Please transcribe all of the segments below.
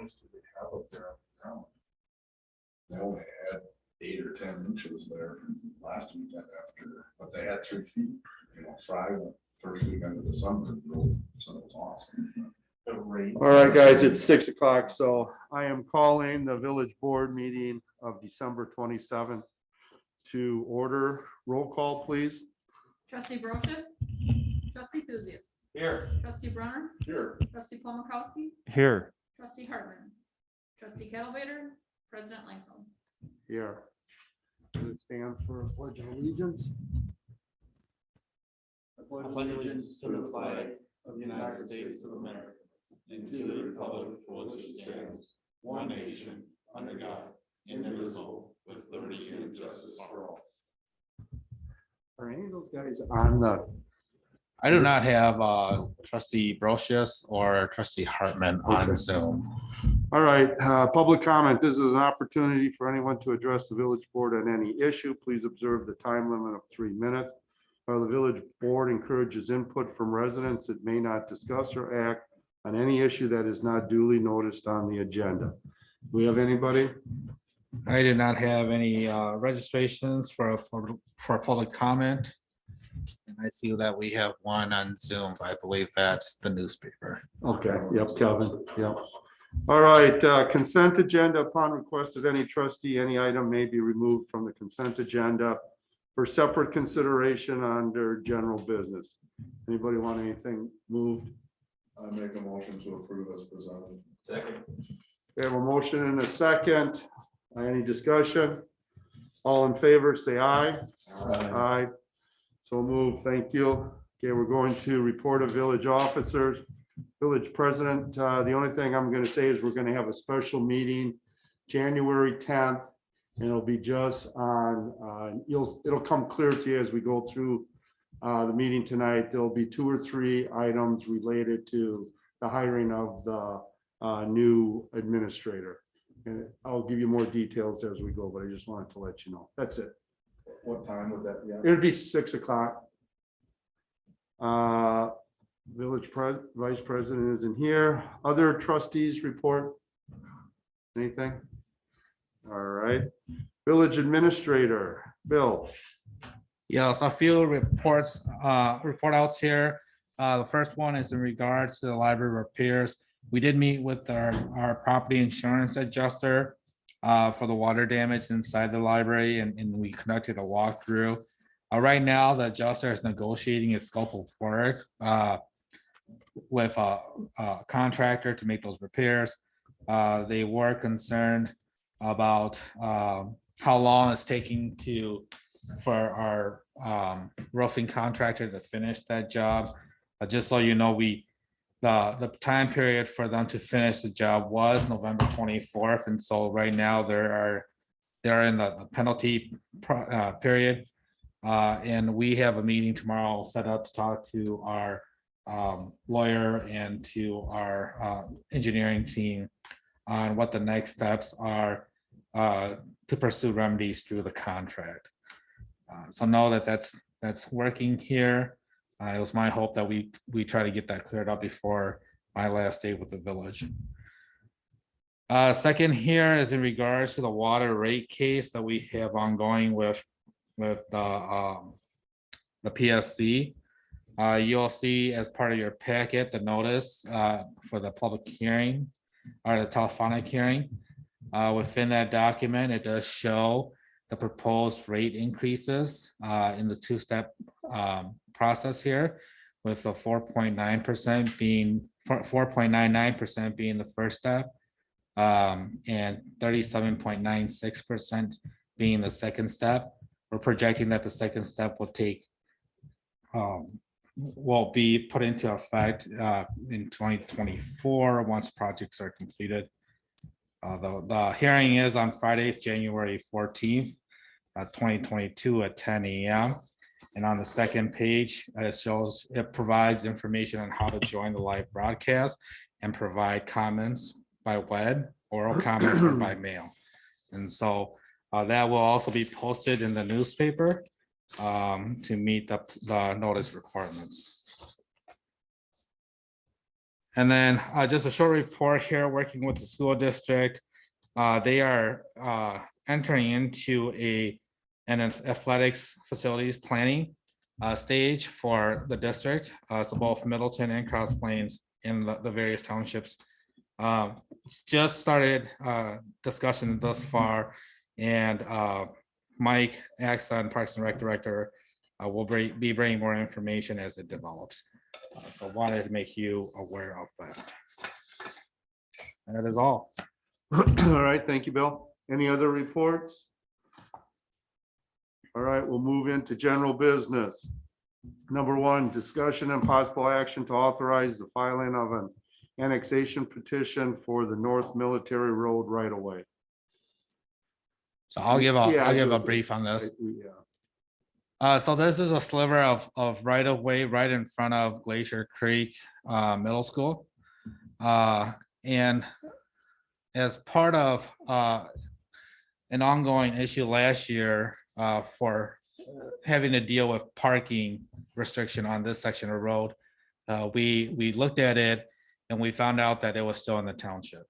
much do they have up there on the ground? They only had 8 or 10 inches there last weekend after, but they had 3 feet, Friday, first weekend of the summer, so it was awesome. The rate. All right, guys, it's 6 o'clock, so I am calling the village board meeting of December 27th to order. Roll call, please. Trustee Brochus, trustee Thuzius, Here. trustee Brunner, Here. trustee Paul Mikowski, Here. trustee Hartman, trustee Kettlebaiter, president Langfeld. Here. Does it stand for pledge of allegiance? I pledge allegiance to the flag of the United States of America and to the republic for which it stands, one nation, under God, indivisible, with liberty and justice for all. Are any of those guys on the? I do not have trustee Brochus or trustee Hartman Okay. on Zoom. All right, public comment. This is an opportunity for anyone to address the village board on any issue. Please observe the time limit of 3 minutes. The village board encourages input from residents that may not discuss or act on any issue that is not duly noticed on the agenda. Do we have anybody? I do not have any registrations for a public comment. And I see that we have one on Zoom. I believe that's the newspaper. Okay, yep, Kevin, yep. All right, consent agenda. Upon request of any trustee, any item may be removed from the consent agenda for separate consideration under general business. Anybody want anything moved? I make a motion to approve as presented. Second. We have a motion and a second. Any discussion? All in favor, say aye. Aye. So moved. Thank you. Okay, we're going to report of village officers. Village president, the only thing I'm going to say is we're going to have a special meeting January 10th. And it'll be just on, it'll come clear to you as we go through the meeting tonight. There'll be 2 or 3 items related to the hiring of the new administrator. And I'll give you more details as we go, but I just wanted to let you know. That's it. What time would that be? It'll be 6 o'clock. Village vice president isn't here. Other trustees report? Anything? All right. Village administrator, Bill. Yes, a few report outs here. The first one is in regards to the library repairs. We did meet with our property insurance adjuster for the water damage inside the library, and we conducted a walkthrough. Right now, the adjuster is negotiating a scope of work with a contractor to make those repairs. They were concerned about how long it's taking for our roofing contractor to finish that job. Just so you know, the time period for them to finish the job was November 24th, and so right now they're in the penalty period. And we have a meeting tomorrow set up to talk to our lawyer and to our engineering team on what the next steps are to pursue remedies through the contract. So know that that's working here. It was my hope that we try to get that cleared up before my last day with the village. Second here is in regards to the water rate case that we have ongoing with the PSC. You'll see as part of your packet the notice for the public hearing or the telephonic hearing. Within that document, it does show the proposed rate increases in the 2-step process here, with the 4.9% being 4.99% being the first step, and 37.96% being the second step. We're projecting that the second step will be put into effect in 2024 once projects are completed. The hearing is on Friday, January 14th, 2022 at 10 a.m. And on the second page, it provides information on how to join the live broadcast and provide comments by web, oral comment, or by mail. And so that will also be posted in the newspaper to meet the notice requirements. And then just a short report here, working with the school district. They are entering into an athletics facilities planning stage for the district. So both Middleton and Cross Plains in the various townships. Just started discussion thus far, and Mike Axon, Parks and Rec Director, will be bringing more information as it develops. So wanted to make you aware of that. And that is all. All right, thank you, Bill. Any other reports? All right, we'll move into general business. Number one, discussion and possible action to authorize the filing of an annexation petition for the North Military Road right of way. So I'll give a Yeah, I'll give do a it. brief on this. Yeah. So this is a sliver of right of way right in front of Glacier Creek Middle School. And as part of an ongoing issue last year for having to deal with parking restriction on this section of road, we looked at it and we found out that it was still in the township.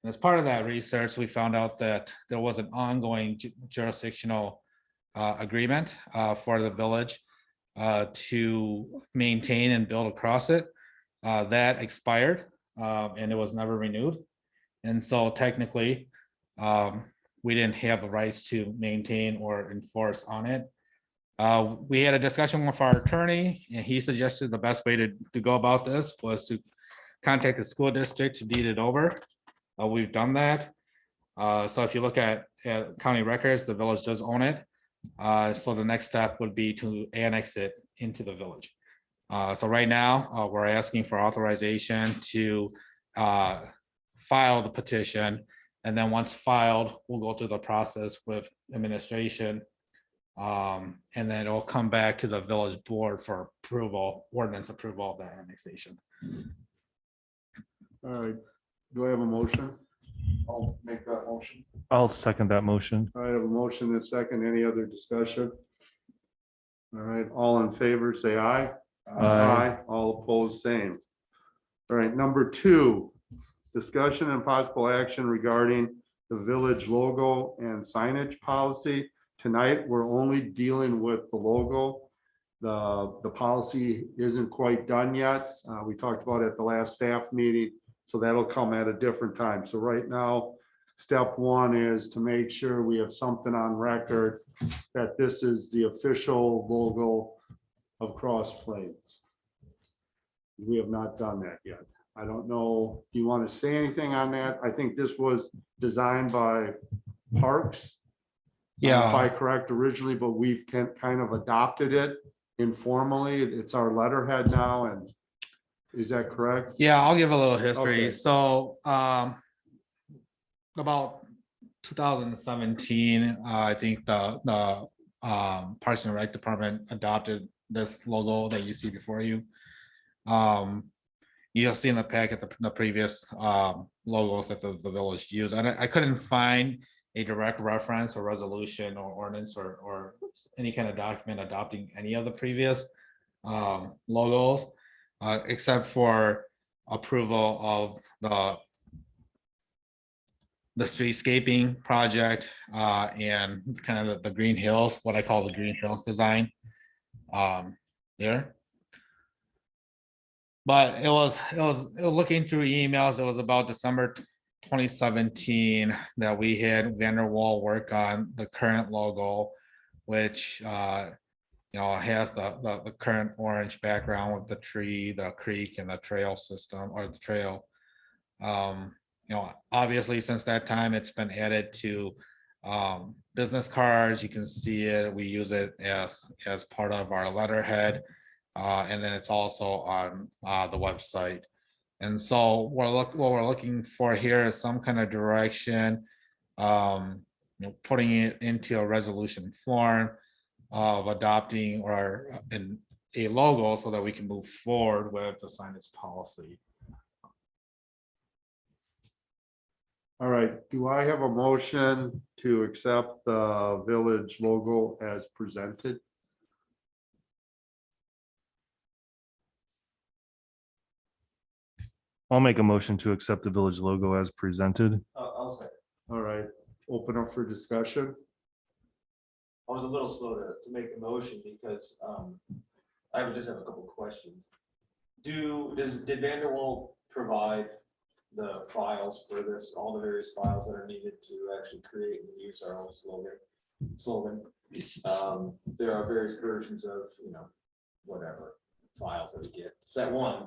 And as part of that research, we found out that there was an ongoing jurisdictional agreement for the village to maintain and build across it. That expired and it was never renewed. And so technically, we didn't have the rights to maintain or enforce on it. We had a discussion with our attorney, and he suggested the best way to go about this was to contact the school district to deed it over. We've done that. So if you look at county records, the village does own it. So the next step would be to annex it into the village. So right now, we're asking for authorization to file the petition. And then once filed, we'll go through the process with administration. And then it'll come back to the village board for approval, ordinance approval of that annexation. All right, do I have a motion? I'll make that motion. I'll second that motion. All right, I have a motion and a second. Any other discussion? All right, all in favor, say aye. Aye. All opposed, same. All right, number two, discussion and possible action regarding the village logo and signage policy. Tonight, we're only dealing with the logo. The policy isn't quite done yet. We talked about it at the last staff meeting, so that'll come at a different time. So right now, step one is to make sure we have something on record that this is the official logo of Cross Plains. We have not done that yet. I don't know, do you want to say anything on that? I think this was designed by Parks. If I Yeah, correct originally, but we've kind of adopted it informally. It's our letterhead now, and is that correct? yeah, I'll give a little history. Okay. So about 2017, I think the Parks and Rec Department adopted this logo that you see before you. You'll see in the packet the previous logos that the village used, and I couldn't find a direct reference or resolution or ordinance or any kind of document adopting any of the previous logos, except for approval of the streetscaping project and kind of the Green Hills, what I call the Green Hills design there. But it was looking through emails, it was about December 2017 that we had Vanderwall work on the current logo, which has the current orange background with the tree, the creek, and the trail system, or the trail. Obviously since that time it's been added to business cards. You can see it. We use it as part of our letterhead, and then it's also on the website. And so what we're looking for here is some kind of direction, putting it into a resolution form of adopting or a logo so that we can move forward with the signage policy. All right, do I have a motion to accept the village logo as presented? I'll make a motion to accept the village logo as presented. I'll say, All right, open up for discussion. I was a little slow to make the motion because, I would just have a couple of questions. Did Vanderwall provide the files for this, all the various files that are needed to actually create and use our own slogan? There are various versions of, whatever files that we get. Set one.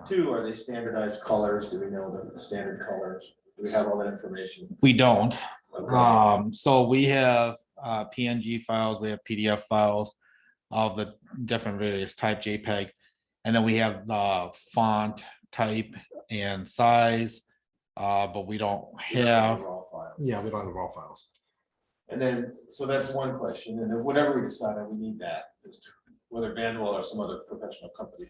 Two, are they standardized colors? Do we know the standard colors? Do we have all that information? We don't. Okay. So we have PNG files, we have PDF files of the different various type JPEG. And then we have the font type and size, but we don't have, Raw files. we don't have raw files. And then, so that's one question, and then whatever we decide on, we need that, whether Vanderwall or some other professional company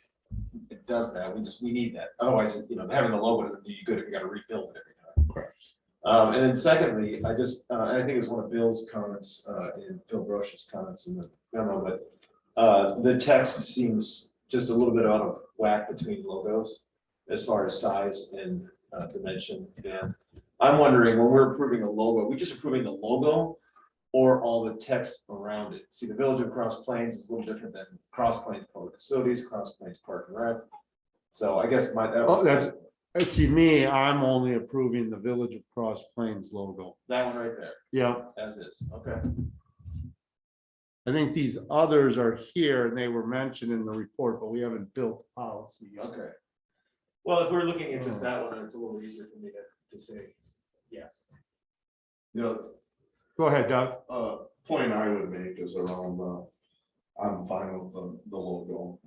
it does that, we need that, otherwise, having the logo doesn't do you good if you gotta rebuild it every time. Correct. And then secondly, I think it was one of Bill's comments, in Bill Broch's comments in the memo, but the text seems just a little bit out of whack between logos as far as size and dimension, and I'm wondering, when we're approving a logo, are we just approving the logo or all the text around it? See, the Village of Cross Plains is a little different than Cross Plains Public Facilities, Cross Plains Park and Rec. So I guess See, me, I'm only approving the Village of Cross Plains logo. that one right there, Yeah, as is, okay. I think these others are here and they were mentioned in the report, but we haven't built policy yet. Okay. Well, if we're looking at just that one, it's a little easier for me to say yes. Go ahead, Doug. Point I would make is around, I'm fine with the logo,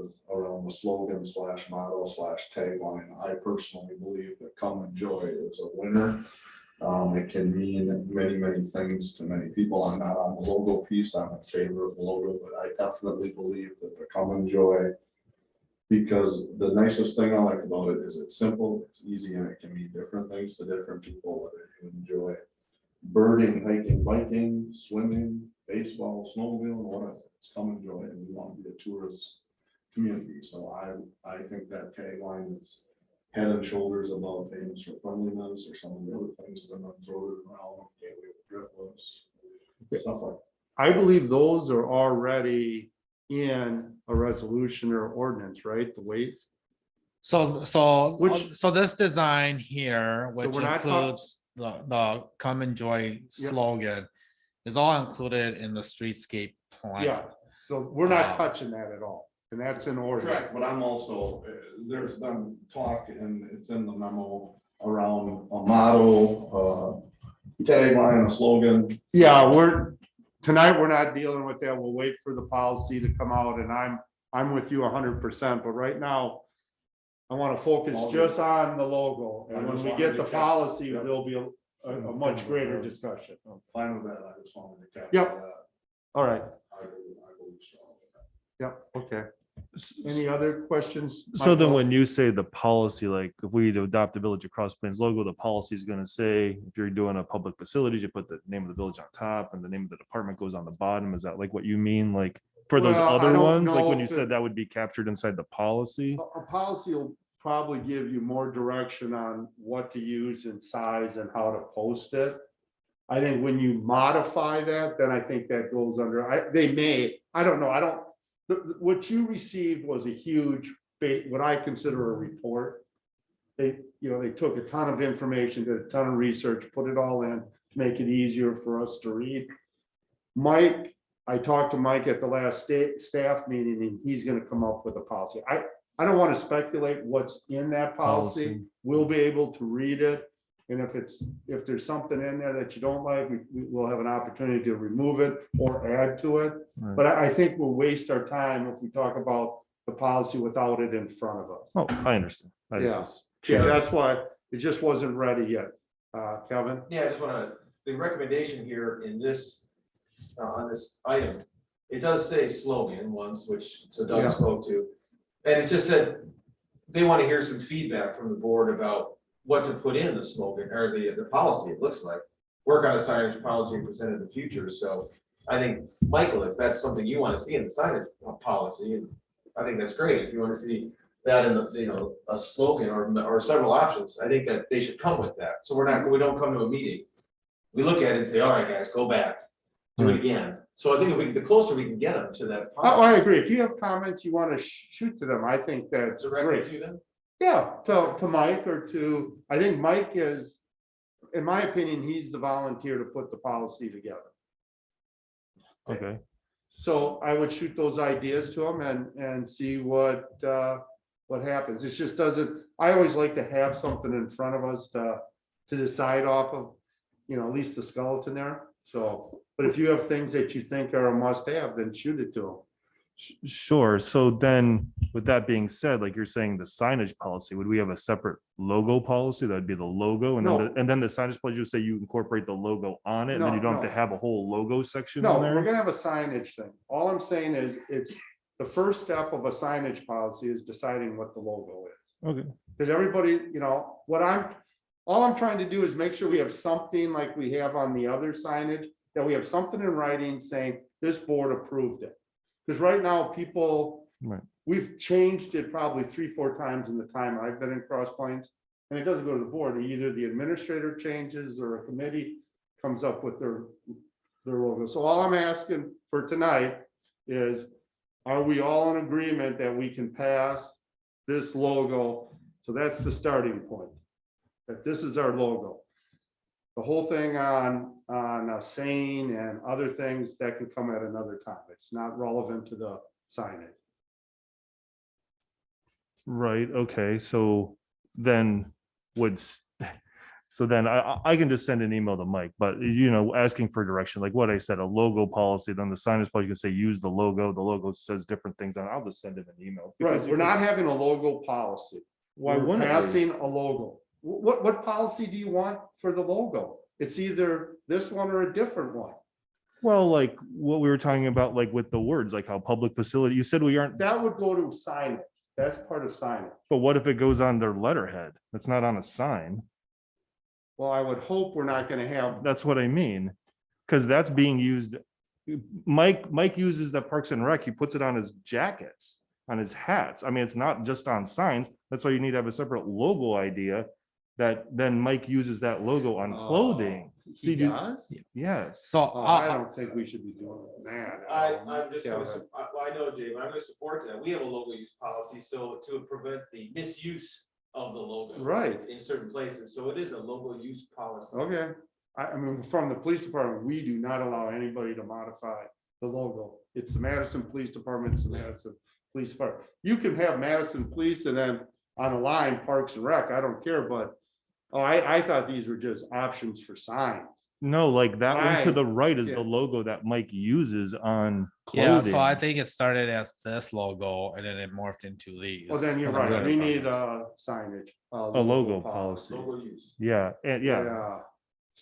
is around the slogan / motto / tagline. I personally believe that come enjoy is a winner. It can mean many, many things to many people. I'm not on the logo piece. I'm in favor of the logo, but I definitely believe that the come enjoy, because the nicest thing I like about it is it's simple, it's easy, and it can mean different things to different people, whether you enjoy birding, hiking, biking, swimming, baseball, snowmobiling, whatever. It's come enjoy, and we want to be a tourist community. So I think that tagline is head and shoulders above famous for friendliness, or some of the other things that are not thrown around, gateway with driftless, stuff like that. I believe those are already in a resolution or ordinance, right? The weights. So this design here, which we're not includes the come enjoy Yep. slogan, is all included in the streetscape plan. Yeah, so we're not Wow. touching that at all. And that's in order. Correct, but I'm also, there's been talk, and it's in the memo, around a motto, tagline, a slogan. Yeah, tonight we're not dealing with that. We'll wait for the policy to come out, and I'm with you 100%, but right now I want to focus just on the logo, and when we get the policy, there'll be a much greater discussion. Fine with that, I just wanted to capture Yep. that. All right, I believe strongly with that. yep, okay. Any other questions? So then Michael? when you say the policy, like if we adopt the Village of Cross Plains logo, the policy is gonna say, if you're doing a public facilities, you put the name of the village on top and the name of the department goes on the bottom. Is that like what you mean? Like for those Well, I other don't ones, like know when you if it- said that would be captured inside the policy? A policy will probably give you more direction on what to use in size and how to post it. I think when you modify that, then I think that goes under, I don't know, what you received was a huge, what I consider a report. They took a ton of information, did a ton of research, put it all in to make it easier for us to read. Mike, I talked to Mike at the last staff meeting, and he's gonna come up with a policy. I don't want to speculate what's in that policy. Policy. We'll be able to read it. And if there's something in there that you don't like, we will have an opportunity to remove it or add to it. Right. But I think we'll waste our time if we talk about the policy without it in front of us. Oh, I understand. Yeah. Yeah, that's why it just wasn't ready yet. Kevin? Yeah, I just wanna, the recommendation here in this, on this item, it does say slogan once, which, so Yeah. Doug spoke to. And it just said, they wanna hear some feedback from the board about what to put in the slogan or the policy, it looks like. Work on a signage policy presented in the future, so I think, Michael, if that's something you wanna see in the signage policy, I think that's great. If you wanna see that in the, a slogan or several options. I think that they should come with that. So we don't come to a meeting. We look at it and say, all right, guys, go back, do it again. So I think the closer we can get them to that. Oh, I agree. If you have comments you want to shoot to them, I think that's Directly great. to them. Yeah, to Mike or to, I think Mike is, in my opinion, he's the volunteer to put the policy together. Okay, So I would shoot those ideas to him and see what happens. It just doesn't, I always like to have something in front of us to decide off of, at least the skeleton there. So, but if you have things that you think are a must have, then shoot it to them. sure. So then, with that being said, like you're saying, the signage policy, would we have a separate logo policy? That'd be the logo, and then No. and then the signage policy would say you incorporate the logo on it, and then you don't have to No. have a whole logo section No, on we're there. gonna have a signage thing. All I'm saying is, it's the first step of a signage policy is deciding what the logo is. Okay, Because everybody, all I'm trying to do is make sure we have something like we have on the other signage, that we have something in writing saying this board approved it. Because right now, people, right. we've changed it probably 3-4 times in the time I've been in Cross Plains. And it doesn't go to the board. Either the administrator changes or a committee comes up with their logo. So all I'm asking for tonight is, are we all in agreement that we can pass this logo? So that's the starting point, that this is our logo. The whole thing on saying and other things, that can come at another time. It's not relevant to the signage. Right, okay, so then I can just send an email to Mike, but asking for direction, like what I said, a logo policy, then the signage policy can say, use the logo says different things, and I'll just send him an email. Right, because we're not having a logo policy. Why We're wouldn't we? passing a logo. What policy do you want for the logo? It's either this one or a different one. Well, like what we were talking about, like with the words, like how public facility, you said we aren't, That would go to signage. That's part of signage. but what if it goes on their letterhead? It's not on a sign. Well, I would hope we're not gonna have, That's what I mean, because that's being used. Mike uses the Parks and Rec, he puts it on his jackets, on his hats. I mean, it's not just on signs. That's why you need to have a separate logo idea, that then Mike uses that logo on clothing. he See, do- does? Yes. So I don't think we should be doing that. I'm just gonna, Kevin. I know, Jay, but I'm gonna support that. We have a logo use policy, so to prevent the misuse of the logo. Right. In certain places, so it is a logo use policy. Okay, I mean, from the police department, we do not allow anybody to modify the logo. It's the Madison Police Department, it's the Madison Police Department. You can have Madison Police and then on a line, Parks and Rec, I don't care, but I thought these were just options for signs. No, like that one to Right. the right is Yeah. the logo that Mike uses on yeah, clothing. so I think it started as this logo and then it morphed into these. Well, then you're on the right, other we need properties. signage. A logo policy. Logo use. Yeah, and yeah, Yeah.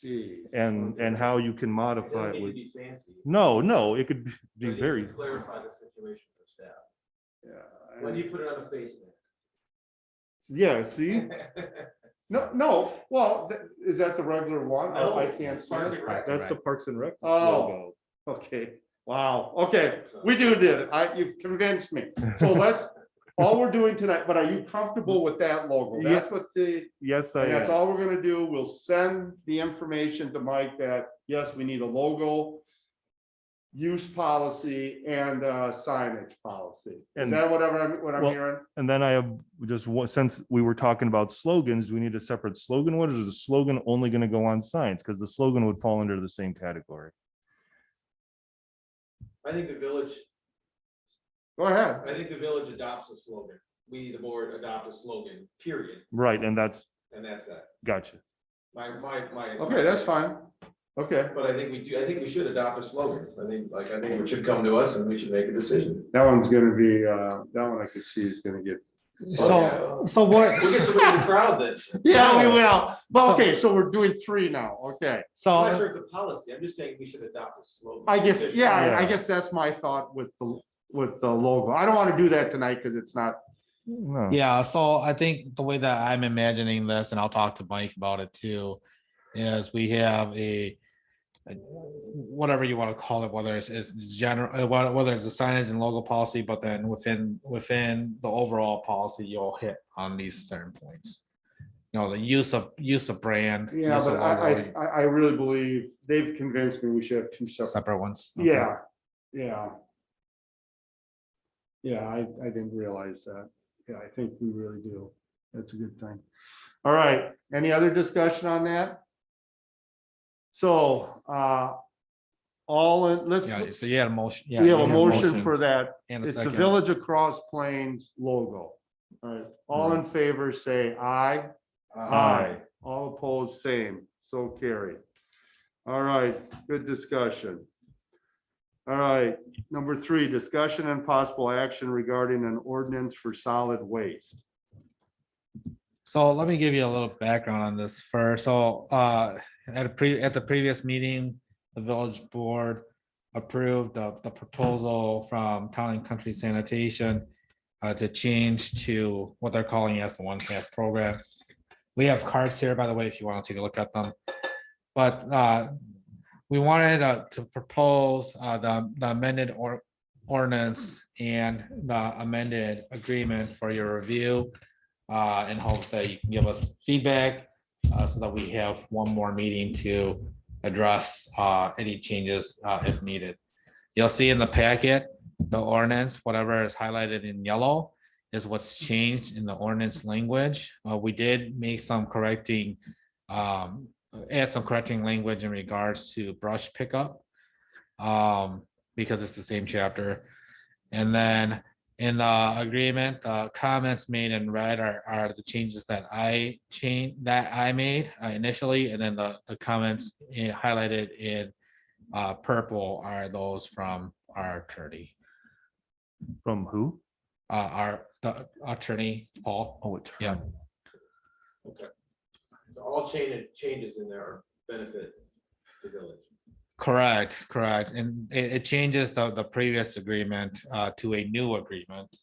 Gee. and how you can It modify doesn't it need to with, be fancy. no, it could but be it needs very, to Clarify the situation for staff. Yeah. When you put it on a face yeah, see? mask. No, well, is that the regular one? No, I can't see Parks it. and Rec. That's the Parks and Rec. Oh. logo. Okay, wow, okay, we did it. You've convinced me. So all we're doing tonight, but are you comfortable with that logo? That's what Yes, I and that's am. all we're gonna do. We'll send the information to Mike that, yes, we need a logo, use policy and signage policy. Is And- that what I'm well, hearing? And then I have just one, since we were talking about slogans, do we need a separate slogan? What is the slogan only gonna go on signs? Because the slogan would fall under the same category. I think the village, Go ahead. I think the village adopts a slogan. We, the board, adopt a slogan, period, Right, and that's, and that's that. gotcha. My. Okay, that's fine. Okay, But I think we should adopt a slogan. I think it should come to us and we should make a decision. that one's gonna be, that one I could see is gonna get. So what? We'll get somebody in the crowd that, Yeah, we will. But okay, so we're doing 3 now. Okay. I'm not So, sure if the policy, I'm just saying we should adopt a slogan. I guess, yeah, I Yeah. guess that's my thought with the logo. I don't want to do that tonight because it's not, No. yeah, so I think the way that I'm imagining this, and I'll talk to Mike about it too, is we have whatever you want to call it, whether it's general, whether it's a signage and logo policy, but then within the overall policy, you'll hit on these certain points. You know, the use of brand. Yeah, use of but logo, I really believe they've convinced me we should have two separate. separate ones. Okay. Yeah, yeah. Yeah, I didn't realize that. Yeah, I think we really do. That's a good thing. All right, any other discussion on that? So, let's, Yeah, so you had a motion. Yeah, we have you a had motion for that. and a It's the second. Village of Cross Plains logo. All right, all in favor, say aye. Aye. All opposed, same, so carried. All right, good discussion. All right, number 3, discussion and possible action regarding an ordinance for solid waste. So let me give you a little background on this first. So at the previous meeting, the village board approved the proposal from Town and Country Sanitation to change to what they're calling as the One Pass program. We have cards here, by the way, if you want to take a look at them. But we wanted to propose the amended ordinance and the amended agreement for your review in hopes that you can give us feedback so that we have one more meeting to address any changes if needed. You'll see in the packet, the ordinance, whatever is highlighted in yellow is what's changed in the ordinance language. We did make some correcting, add some correcting language in regards to brush pickup because it's the same chapter. And then in the agreement, comments made in red are the changes that I made initially, and then the comments highlighted in purple are those from our attorney. From who? The attorney, Paul. Oh, it's. Yeah. Okay. So all changes in there benefit the village. Correct. And it changes the previous agreement to a new agreement,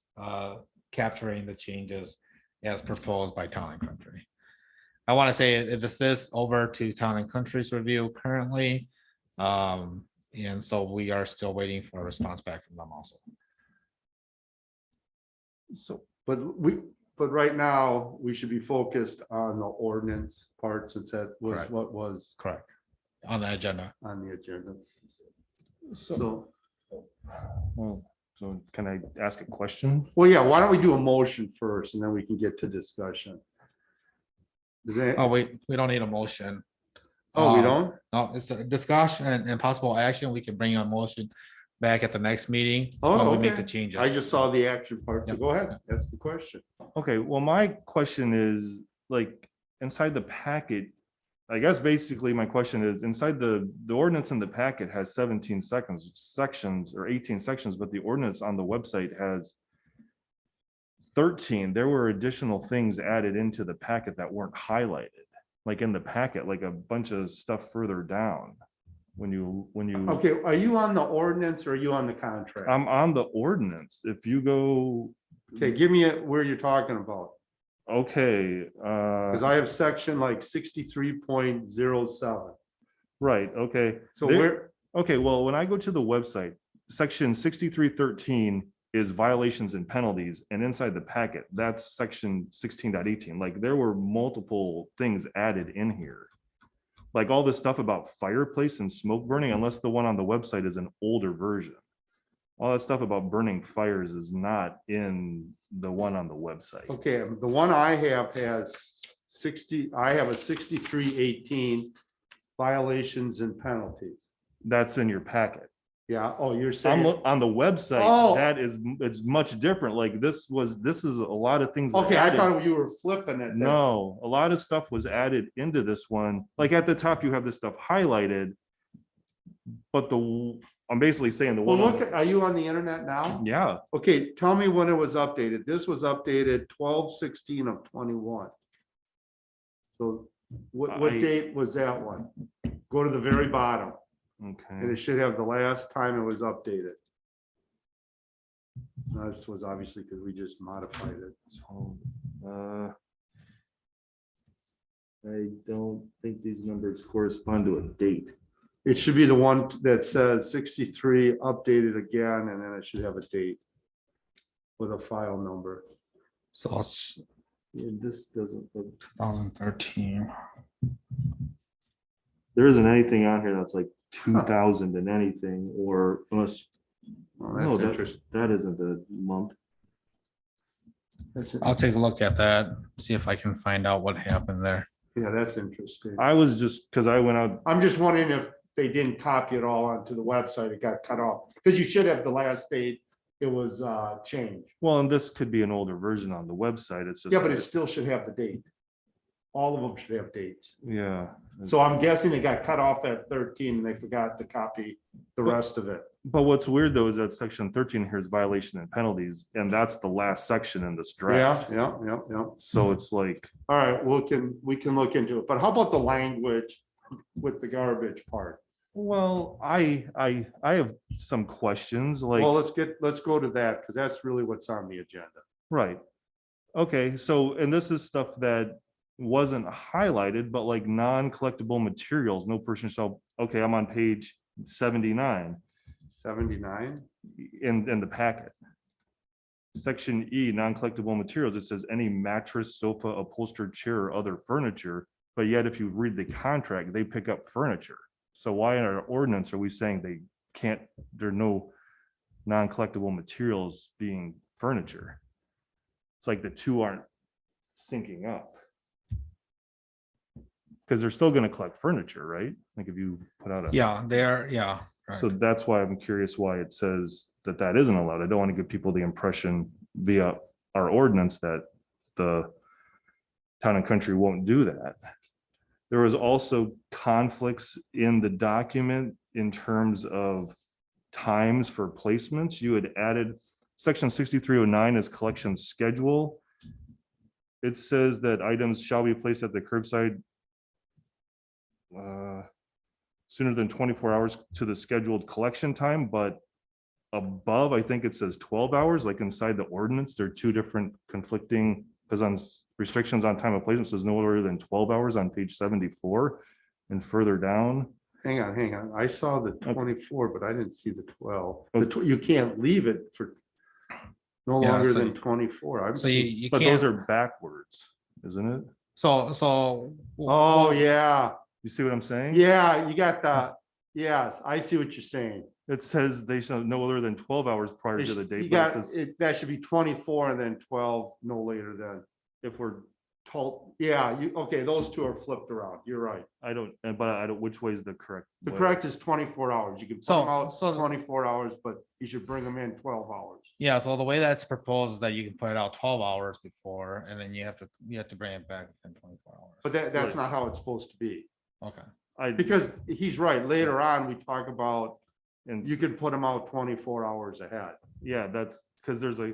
capturing the changes as proposed by Town and Country. I want to say this is over to Town and Country's review currently. And so we are still waiting for a response back from them also. So, but right now, we should be focused on the ordinance part since that was Correct. what was Correct. On the agenda. on the agenda. So, well, so can I ask a question? Well, yeah, why don't we do a motion first and then we can get to discussion? Is that, Oh, we don't need a motion. we don't? No, it's a discussion and possible action. We can bring a motion back at the next meeting Oh, when we make okay. the changes. I just saw the action part, so Yep. go ahead, that's the question. Okay, well, my question is, like, inside the packet, I guess basically my question is, inside the ordinance in the packet has 17 sections or 18 sections, but the ordinance on the website has 13. There were additional things added into the packet that weren't highlighted, like in the packet, like a bunch of stuff further down. When you Okay, are you on the ordinance or are you on the contract? I'm on the ordinance. If you go, Okay, give me where you're talking about, okay, because I have section like 63.07. right, okay. So There- where, Okay, well, when I go to the website, section 6313 is violations and penalties, and inside the packet, that's section 16.18. Like, there were multiple things added in here. Like all this stuff about fireplace and smoke burning, unless the one on the website is an older version. All that stuff about burning fires is not in the one on the website. okay, the one I have has 60, I have a 6318 violations and penalties. That's in your packet. Yeah, oh, you're saying, On the website, Oh. it's much different. Like this is a lot of things. were okay, I added. thought you were flipping it. there. No, a lot of stuff was added into this one. Like at the top, you have this stuff highlighted. But I'm basically saying the Well, one. look, are you on the internet now? Yeah, Okay, tell me when it was updated. This was updated 12/16/21. So what I- date was that one? Go to the very bottom and okay. it should have the last time it was updated. No, this was obviously because we just modified it. So, I don't think these numbers correspond to a date. It should be the one that says 63 updated again, and then it should have a date with a file number. So it's Yeah, this doesn't look, 2013. there isn't anything on here that's like 2000 and anything, or unless, Oh, no, that's interesting. that isn't the month. That's it. I'll take a look at that, see if I can find out what happened there. Yeah, that's interesting. I was just, because I went out, I'm just wondering if they didn't copy it all onto the website, it got cut off, because you should have the last date it was changed. well, and this could be an older version on the website. It's just. Yeah, but it still should have the date. All of them should have dates. Yeah. So I'm guessing it got cut off at 13 and they forgot to copy the rest of it. But what's weird though is that section 13 here is violation and penalties, and that's the last section in this Yeah, draft. yeah. So it's like, All right, we can look into it, but how about the language with the garbage part? well, I have some questions, like, Well, let's go to that, because that's really what's on the agenda. right. Okay, so, and this is stuff that wasn't highlighted, but like non-collectible materials, no person shall, okay, I'm on page 79 79? in the packet. Section E, non-collectible materials, it says any mattress, sofa, upholstered chair, or other furniture. But yet if you read the contract, they pick up furniture. So why in our ordinance are we saying they can't, there are no non-collectible materials being furniture? It's like the two aren't syncing up. Because they're still gonna collect furniture, right? Like if you put out a. Yeah, they're, yeah. So that's why I'm curious why it says that that isn't allowed. I don't want to give people the impression via our ordinance that the Town and Country won't do that. There was also conflicts in the document in terms of times for placements. You had added section 6309 is collection schedule. It says that items shall be placed at the curbside sooner than 24 hours to the scheduled collection time, but above, I think it says 12 hours, like inside the ordinance, there are two different conflicting, because on restrictions on time of placement says no earlier than 12 hours on page 74 and further down. Hang on. I saw the 24, but I didn't see the 12. Okay. You can't leave it for no Yeah, longer so- than 24. So you But those can't, are backwards, isn't it? so. Oh, yeah. You see what I'm saying? Yeah, you got the, yes, I see what you're saying. It says they shall no earlier than 12 hours prior to the You date, but it got, says that should be 24 and then 12, no later than if we're, told. Yeah, okay, those two are flipped around. You're right. but I don't, which way is the correct? The way? correct is 24 hours. You can put So- them out so- 24 hours, but you should bring them in 12 hours. Yeah, so the way that's proposed is that you can put it out 12 hours before, and then you have to bring it back within 24 hours. But that's Right. not how it's supposed to be. Okay, Because he's right. Later on, we talk about And you can put them out 24 hours ahead. yeah, that's because there's a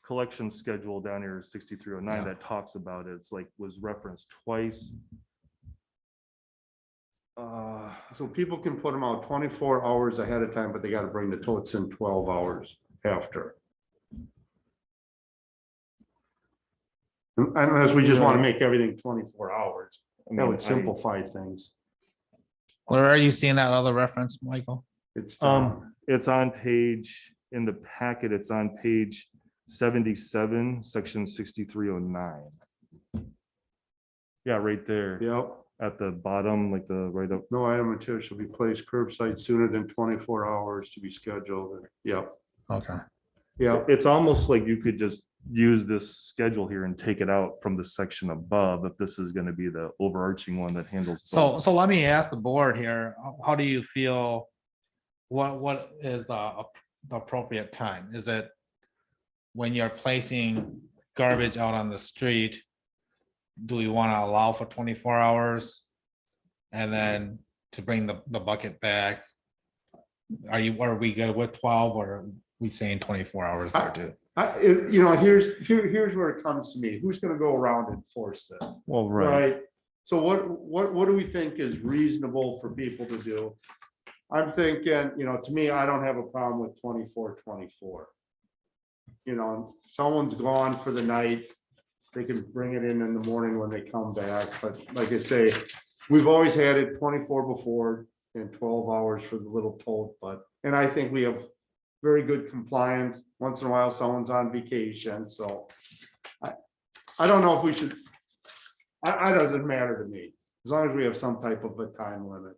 collection schedule down here, 6309, Yeah. that talks about it. It's like was referenced twice. So people can put them out 24 hours ahead of time, but they got to bring the totes in 12 hours after. Unless we just want to make everything 24 hours. I That mean, would simplify things. where are you seeing that other reference, Michael? It's, It's on page, in the packet, it's on page 77, section 6309. Yeah, right there yep, at the bottom, like the right up. no item material shall be placed curbside sooner than 24 hours to be scheduled. Yep, Okay, yep. It's almost like you could just use this schedule here and take it out from the section above if this is going to be the overarching one that handles. both. so let me ask the board here, how do you feel? What is the appropriate time? Is it when you're placing garbage out on the street? Do we want to allow for 24 hours? And then to bring the bucket back? Are we good with 12 or are we saying 24 hours there too? Here's where it comes to me. Who's gonna go around and enforce this? Well, right. Right? So what do we think is reasonable for people to do? I'm thinking, to me, I don't have a problem with 24. Someone's gone for the night. They can bring it in the morning when they come back. But like I say, we've always had it 24 before. and 12 hours for the little tote, and I think we have very good compliance. Once in a while, someone's on vacation, so I don't know if we should, I doesn't matter to me, as long as we have some type of a time limit.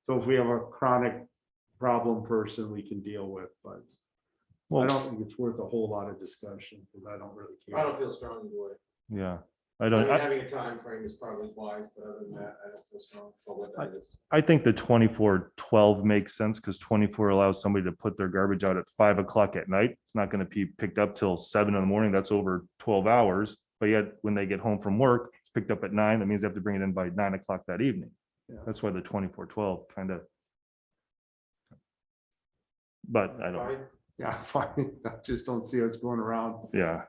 So if we have a chronic problem person we can deal with, but I Well, don't think it's worth a whole lot of discussion, because I don't really I care. don't feel strongly the way. yeah, I I don't, mean, having a time frame is probably wise, but other than that, I don't feel strong for what that is. I think the 24/12 makes sense because 24 allows somebody to put their garbage out at 5 o'clock at night. It's not going to be picked up till 7 in the morning. That's over 12 hours. But yet when they get home from work, it's picked up at 9. That means they have to bring it in by 9 o'clock that evening. Yeah. That's why the 24/12 kind of. But I don't, Fine. Yeah, fine, I just don't see us going around. yeah,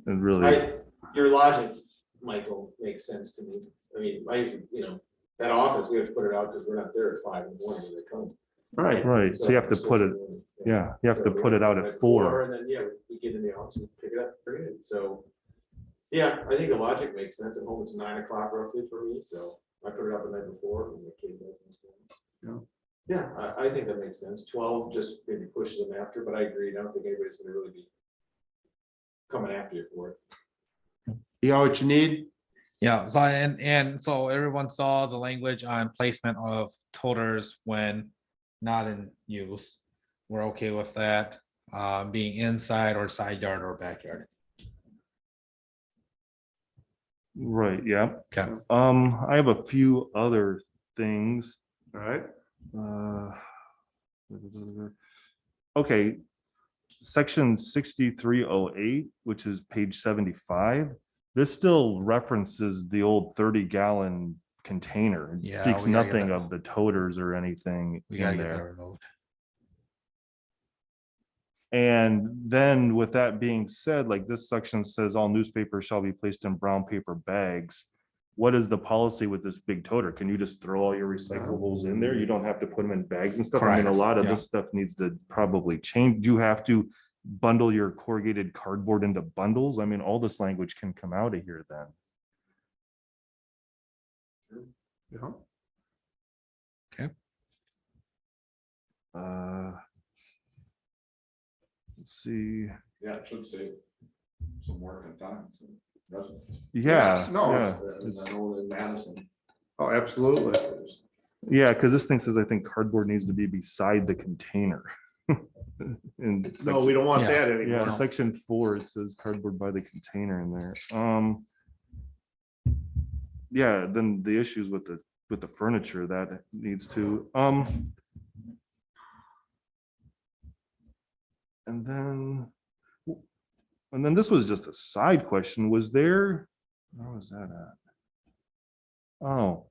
it really, Your logic, Michael, makes sense to me. I mean, I usually, that office, we have to put it out because we're not there at 5 in the morning when they come. Right. right. So you have to put it, yeah, you have to put it out at 4. And then, yeah, we get in the office and pick it up, bring it in. So, yeah, I think the logic makes sense. At home, it's 9 o'clock roughly for me, so I put it up the night before when the kid goes. Yeah, I think that makes sense. 12 just maybe pushes them after, but I agree. I don't think anybody's gonna really be coming after you for it. You got what you need? Yeah, so and so everyone saw the language on placement of toters when not in use. We're okay with that, being inside or side yard or backyard. Right, yeah. Okay. I have a few other things. All right. Okay, section 6308, which is page 75. This still references the old 30-gallon container. It Yeah, speaks we gotta get nothing that- of the toters or anything We gotta in get that there. removed. And then with that being said, like this section says all newspapers shall be placed in brown paper bags. What is the policy with this big toter? Can you just throw all your recyclables in there? You don't have to put them in bags and stuff. I mean, a Correct, lot of yeah. this stuff needs to probably change. You have to bundle your corrugated cardboard into bundles. I mean, all this language can come out of here then. Yeah. Let's see. Yeah, it should save some work and time. for residents. Yeah, no, yeah, And it's- I know in Madison. Oh, absolutely. yeah, because this thing says I think cardboard needs to be beside the container. In No, section- we don't want Yeah. that Yeah, anymore. section 4, it says cardboard by the container in there. Yeah, then the issues with the furniture that needs to, and then this was just a side question. Was there, where was that at? Oh,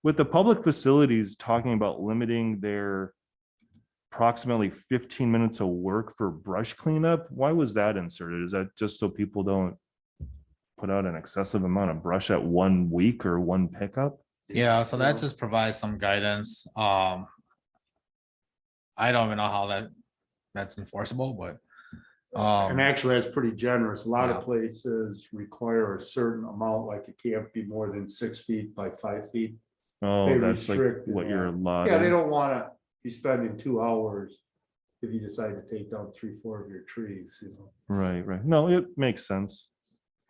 with the public facilities talking about limiting their approximately 15 minutes of work for brush cleanup, why was that inserted? Is that just so people don't put out an excessive amount of brush at 1 week or 1 pickup? Yeah, so that just provides some guidance. I don't even know how that's enforceable, but. And actually, that's pretty generous. A lot Yeah. of places require a certain amount, like it can't be more than 6 feet by 5 feet. Oh, They that's like restricted what you're that. allowed. Yeah, they don't wanna be spending 2 hours if you decide to take down 3-4 of your trees, Right, right. No, it makes sense.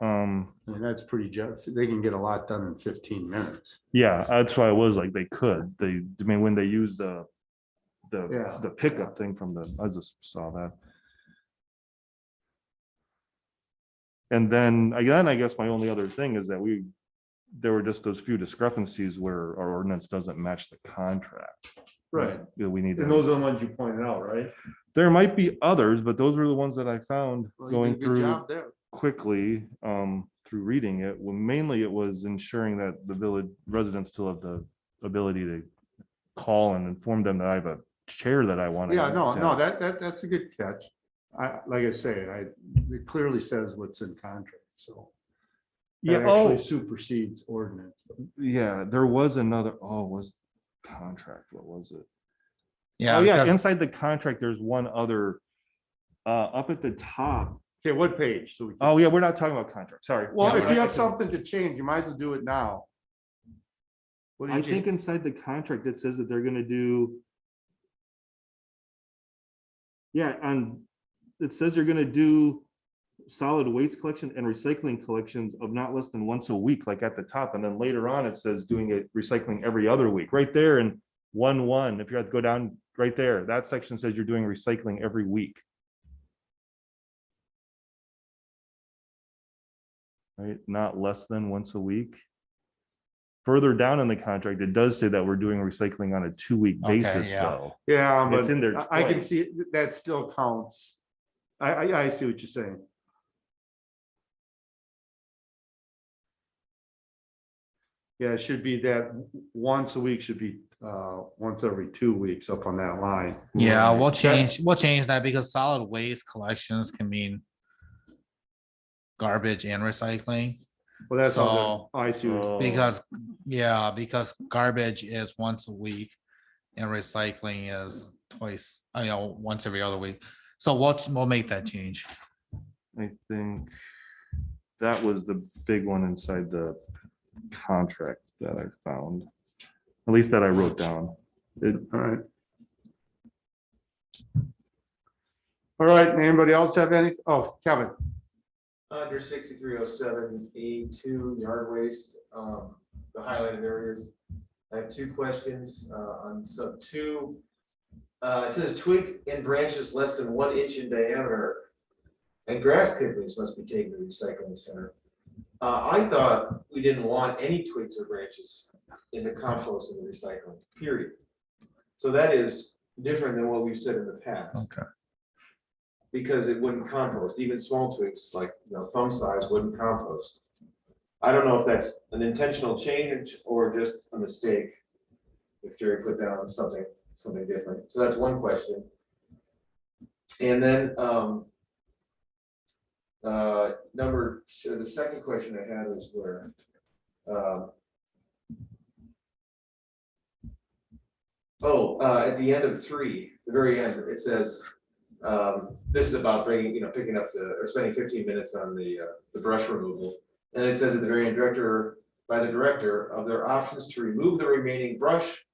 I mean, that's pretty generous. They can get a lot done in 15 minutes. Yeah, that's why I was like, they could, I mean, when they use the Yeah. the pickup thing from I just saw that. And then again, I guess my only other thing is that there were just those few discrepancies where our ordinance doesn't match the contract. Right. Yeah, we need And to, those are the ones you pointed out, right? there might be others, but those were the ones that I found Well, you going did a good through job there. quickly, through reading it. Well, mainly it was ensuring that the village residents still have the ability to call and inform them that I have a chair that I want. Yeah, no, that's a good catch. Like I say, it clearly says what's in contract, so. Yeah, That oh, actually supersedes ordinance. yeah, there was another, was contract, what was it? Yeah, Oh, yeah, because- inside the contract, there's one other, up at the top. Okay, what page? So we can- Oh, yeah, we're not talking about contract, sorry. Well, Yeah, if you I- have something to change, you might as well do it now. What do you I think think? inside the contract, it says that they're gonna do. Yeah, and it says you're gonna do solid waste collection and recycling collections of not less than once a week, like at the top, and then later on, it says doing it recycling every other week, right there in 1-1, if you have to go down right there, that section says you're doing recycling every week. Right, not less than once a week. Further down in the contract, it does say that we're doing recycling on a 2-week Okay, basis, yeah. though. Yeah, And it's but in there I can twice. see that still counts. I see what you're saying. Yeah, it should be that once a week should be once every 2 weeks up on that line. Yeah, Right. we'll change that because solid waste collections can mean garbage and recycling. Well, that's all. So, I see. what- Oh. because garbage is once a week and recycling is twice, once every other week. So we'll make that change. I think that was the big one inside the contract that I found, at least that I wrote down. All right. All right, anybody else have any? Oh, Kevin. Under 6307A2 yard waste, the highlighted areas. I have 2 questions on sub 2. It says twigs and branches less than 1 inch in diameter and grass clippings must be taken to the recycling center. I thought we didn't want any twigs or branches in the compost and the recycling, period. So that is different than what we've said in the past. Okay. Because it wouldn't compost, even small twigs like, thumb size wouldn't compost. I don't know if that's an intentional change or just a mistake. If Jerry put down something different. So that's one question. And then the second question I had was where at the end of 3, the very end, it says this is about picking up or spending 15 minutes on the brush removal. And it says at the very end, by the director of their options to remove the remaining brush,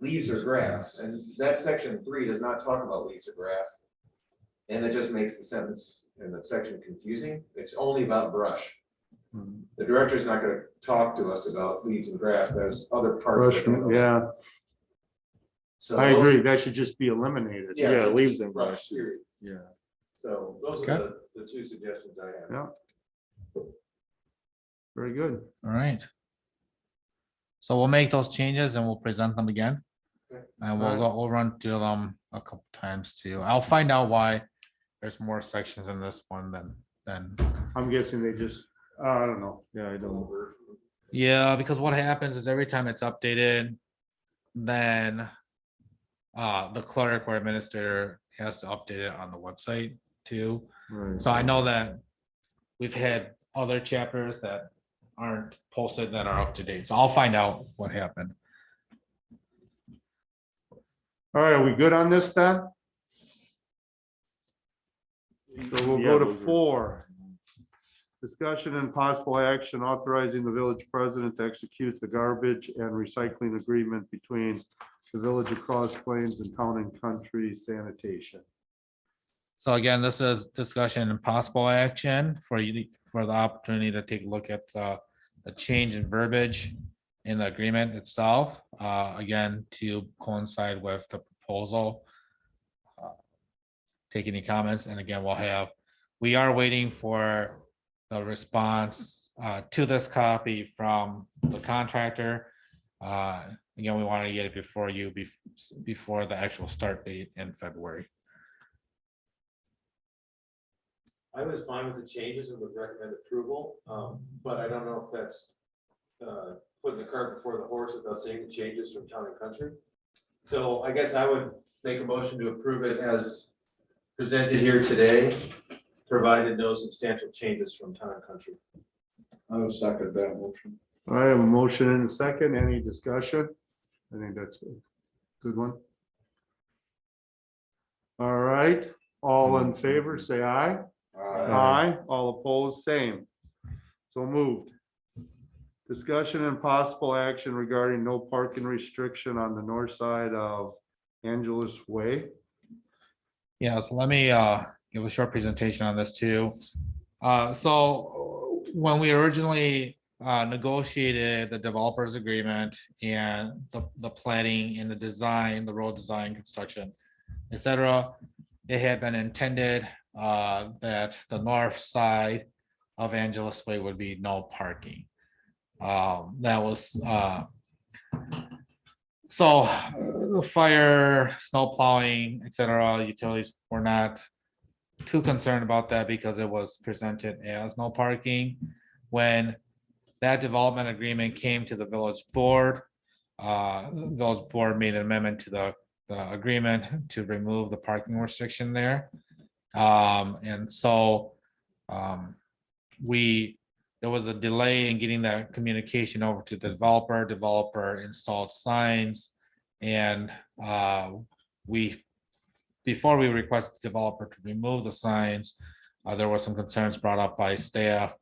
leaves or grass. And that section 3 does not talk about leaves or grass. And it just makes the sentence in that section confusing. It's only about brush. The director's not going to talk to us about leaves and grass. There's other parts. Brush, yeah, So I agree. That should just be eliminated. Yeah, Yeah, it should leaves be and brush, brush. period. Yeah. So those Okay. are the 2 suggestions I have. Yeah. Very good. All right. So we'll make those changes and we'll present them again. Okay. And we'll run through them a couple times too. I'll find out why there's more sections in this one than. I'm guessing they just, I don't know. Yeah, I don't. Yeah, because what happens is every time it's updated, then the clerk or administrator has to update it on the website too. Right. So I know that we've had other chapters that aren't posted that are up to date. So I'll find out what happened. All right, are we good on this then? So we'll Yeah, go to those are- 4. Discussion and possible action authorizing the village president to execute the garbage and recycling agreement between the village of Cross Plains and Town and Country Sanitation. So again, this is discussion and possible action for you, for the opportunity to take a look at the change in verbiage in the agreement itself, again, to coincide with the proposal. Take any comments, and again, we are waiting for the response to this copy from the contractor. Again, we wanted to get it before before the actual start date in February. I was fine with the changes and would recommend approval, but I don't know if that's putting the cart before the horse without seeing the changes from Town and Country. So I guess I would make a motion to approve it as presented here today, provided no substantial changes from Town and Country. I would second that motion. I have a motion and a second. Any discussion? I think that's a good one. All right, all in favor, say aye. Aye. All opposed, same. So moved. Discussion and possible action regarding no parking restriction on the north side of Angelus Way. Yeah, so let me give a short presentation on this too. So when we originally negotiated the developers agreement and the planning and the design, the road design, construction, etc., it had been intended that the north side of Angelus Way would be no parking. That was so fire, snow plowing, etc., utilities were not too concerned about that because it was presented as no parking. When that development agreement came to the village board, the village board made an amendment to the agreement to remove the parking restriction there. And so there was a delay in getting that communication over to the developer. Developer installed signs, and before we requested the developer to remove the signs, there were some concerns brought up by staff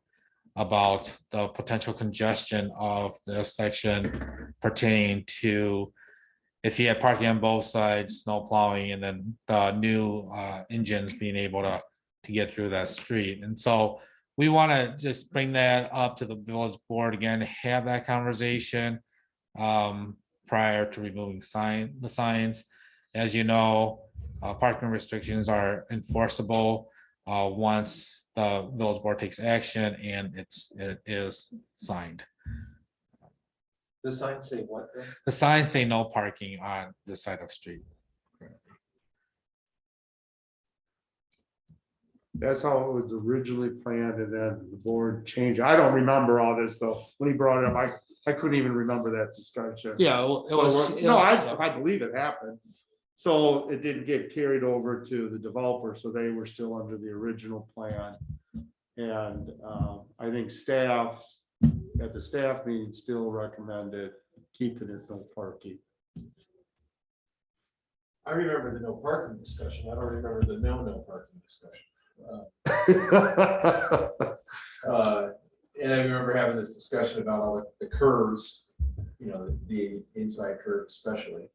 about the potential congestion of this section pertaining to if you had parking on both sides, snow plowing, and then the new engines being able to get through that street. And so we want to just bring that up to the village board again, have that conversation prior to removing the signs. As you know, parking restrictions are enforceable once the village board takes action and it is signed. The signs say what? The signs say no parking on this side of the street. That's how it was originally planned, and then the board changed. I don't remember all this, so when he brought it up, I couldn't even remember that discussion. Yeah, it was. No, I believe it happened. So it didn't get carried over to the developer, so they were still under the original plan. And I think staff, at the staff meeting, still recommended keeping it no parking. I remember the no parking discussion. I don't remember the no parking discussion. And I remember having this discussion about all the curves, you know, the inside curve especially.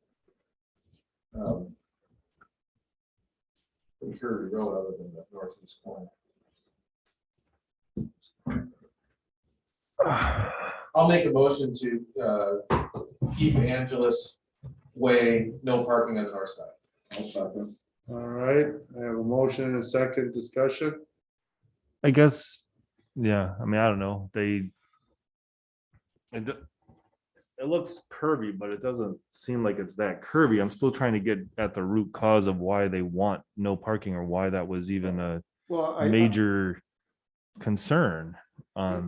Pretty curvy road other than the northeast corner. I'll make a motion to keep Angelus Way no parking on the north side. I'll second. All right, I have a motion and a second discussion. I guess, yeah, I mean, I don't know, it looks curvy, but it doesn't seem like it's that curvy. I'm still trying to get at the root cause of why they want no parking or why that was even a Well, major concern. I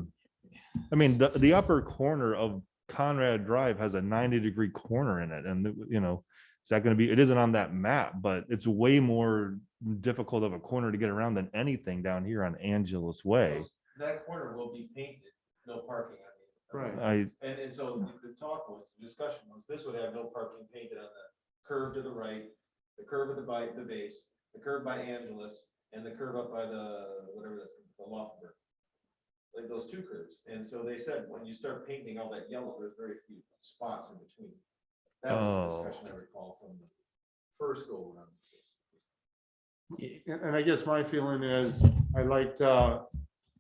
mean, the upper corner of Conrad Drive has a 90-degree corner in it, and you know, is that going to be? It isn't on that map, but it's way more difficult of a corner to get around than anything down here on Angelus Way. That corner will be painted, no parking. right. And so the talk was, the discussion was, this would have no parking painted on the curve to the right, the curve at the base, the curve by Angelus, and the curve up by the, whatever that's, the Loftenberg. Like those two curves. And so they said, when you start painting all that yellow, there's very few spots in between. That was the discussion I recall from the first go around. And I guess my feeling is I'd like to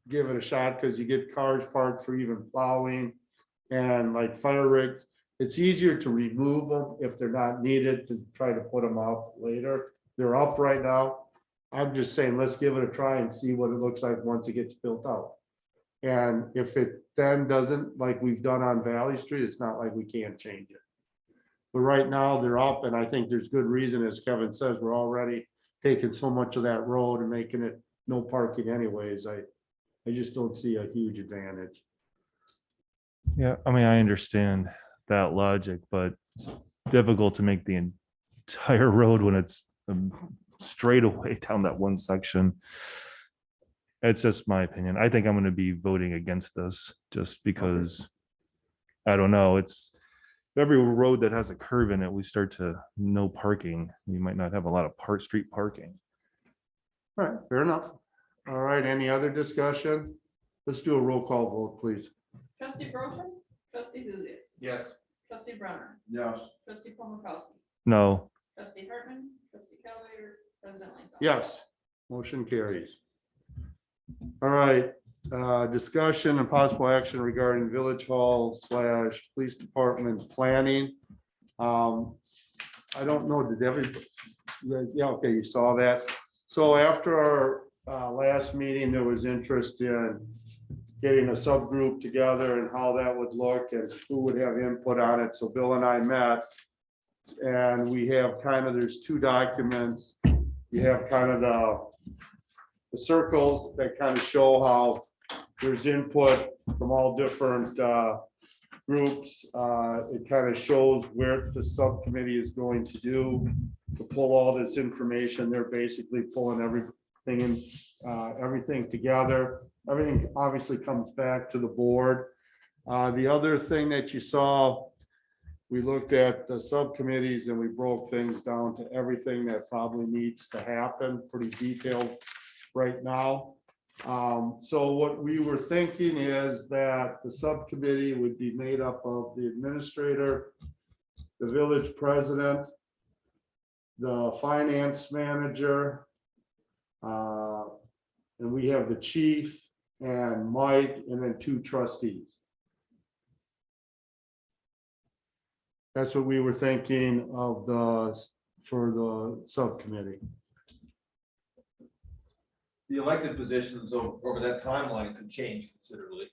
give it a shot because you get cars parked for even plowing and like fire rigs. It's easier to remove them if they're not needed to try to put them up later. They're up right now. I'm just saying, let's give it a try and see what it looks like once it gets built out. And if it then doesn't, like we've done on Valley Street, it's not like we can't change it. But right now they're up, and I think there's good reason, as Kevin says, we're already taking so much of that road and making it no parking anyways. I just don't see a huge advantage. Yeah, I mean, I understand that logic, but it's difficult to make the entire road when it's straight away down that one section. It's just my opinion. I think I'm going to be voting against this just because I don't know. It's every road that has a curve in it, we start to no parking. You might not have a lot of street parking. All right, fair enough. All right, any other discussion? Let's do a roll call vote, please. Trustee Brochus, trustee Lucius, Yes. trustee Brunner, Yes. trustee Paul Mikowski, No, trustee Hartman, trustee Calvater, president Langfeld. Yes, motion carries. All right, discussion and possible action regarding village hall / police department planning. I don't know, did everybody, yeah, okay, you saw that. So after our last meeting, there was interest in getting a subgroup together and how that would look and who would have input on it. So Bill and I met. And we have kind of, there's two documents. You have kind of the circles that kind of show how there's input from all different groups. It kind of shows where the subcommittee is going to do to pull all this information. They're basically pulling everything together. Everything obviously comes back to the board. The other thing that you saw, we looked at the subcommittees and we broke things down to everything that probably needs to happen, pretty detailed right now. So what we were thinking is that the subcommittee would be made up of the administrator, the village president, the finance manager, and we have the chief and Mike, and then 2 trustees. That's what we were thinking of for the subcommittee. The elected positions over that timeline could change considerably.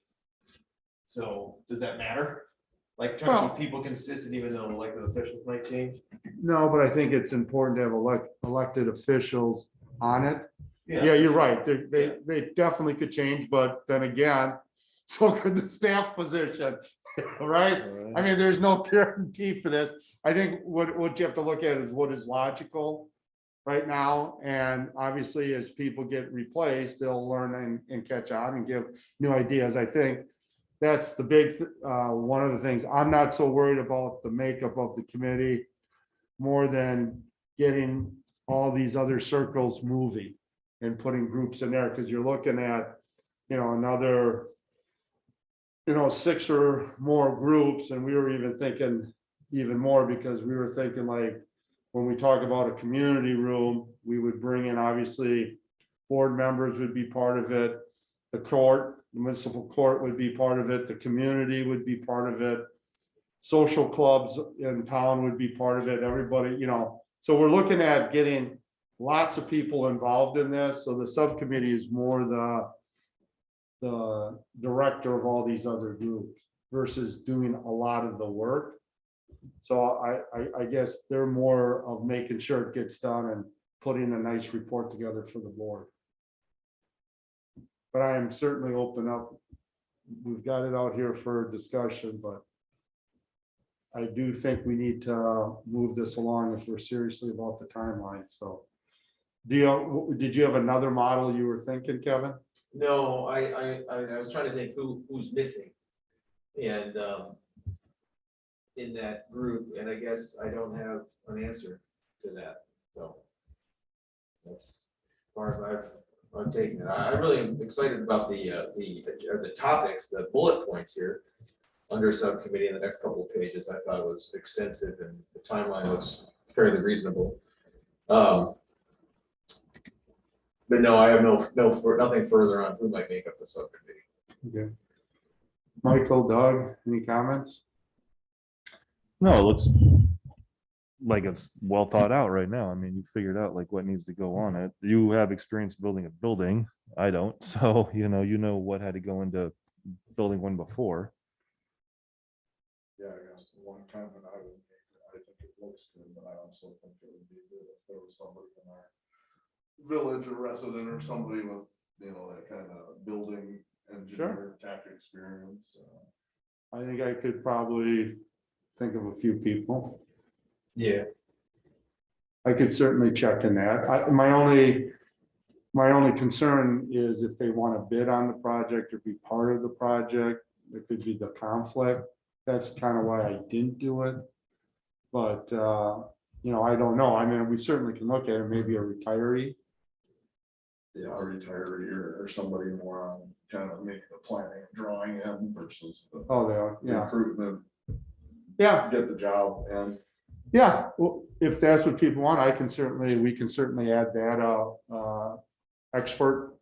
So does that matter? Like trying to keep people consistent even though elected officials might change? No, but I think it's important to have elected officials on it. Yeah, you're right. They definitely could change, but then again, so could the staff position, right? I mean, there's no guarantee for this. I think what you have to look at is what is logical right now. And obviously, as people get replaced, they'll learn and catch on and give new ideas. I think that's the big, one of the things. I'm not so worried about the makeup of the committee more than getting all these other circles moving and putting groups in there, because you're looking at, another 6 or more groups, and we were even thinking even more, because we were thinking like, when we talk about a community room, we would bring in, obviously, board members would be part of it, the court, the municipal court would be part of it, the community would be part of it, social clubs in town would be part of it, everybody, so we're looking at getting lots of people involved in this, so the subcommittee is more the director of all these other groups versus doing a lot of the work. So I guess they're more of making sure it gets done and putting a nice report together for the board. But I am certainly open up. We've got it out here for discussion, but I do think we need to move this along if we're seriously about the timeline. So did you have another model you were thinking, Kevin? No, I was trying to think who's missing. And in that group, and I guess I don't have an answer to that, so. That's as far as I've taken it. I really am excited about the topics, the bullet points here under subcommittee in the next couple of pages. I thought it was extensive and the timeline looks fairly reasonable. But no, I have nothing further on who might make up the subcommittee. Okay. Michael, Doug, any comments? no, it looks like it's well thought out right now. I mean, you figured out like what needs to go on it. You have experience building a building. I don't. So, you know what had to go into building one before. Yeah, I guess the one comment I would make, I think it looks good, but I also think it would be good if there was somebody in our village, a resident or somebody with, that kind of building engineer tech experience. I think I could probably think of a few people. Yeah. I could certainly check in that. My only concern is if they want to bid on the project or be part of the project, it could be the conflict. That's kind of why I didn't do it. But, I don't know. I mean, we certainly can look at it, maybe a retiree. yeah, a retiree or somebody more on kind of make the planning and drawing in versus the Oh, they are, yeah, recruitment, yeah, get the job and yeah. Well, if that's what people want, we can certainly add that, expert.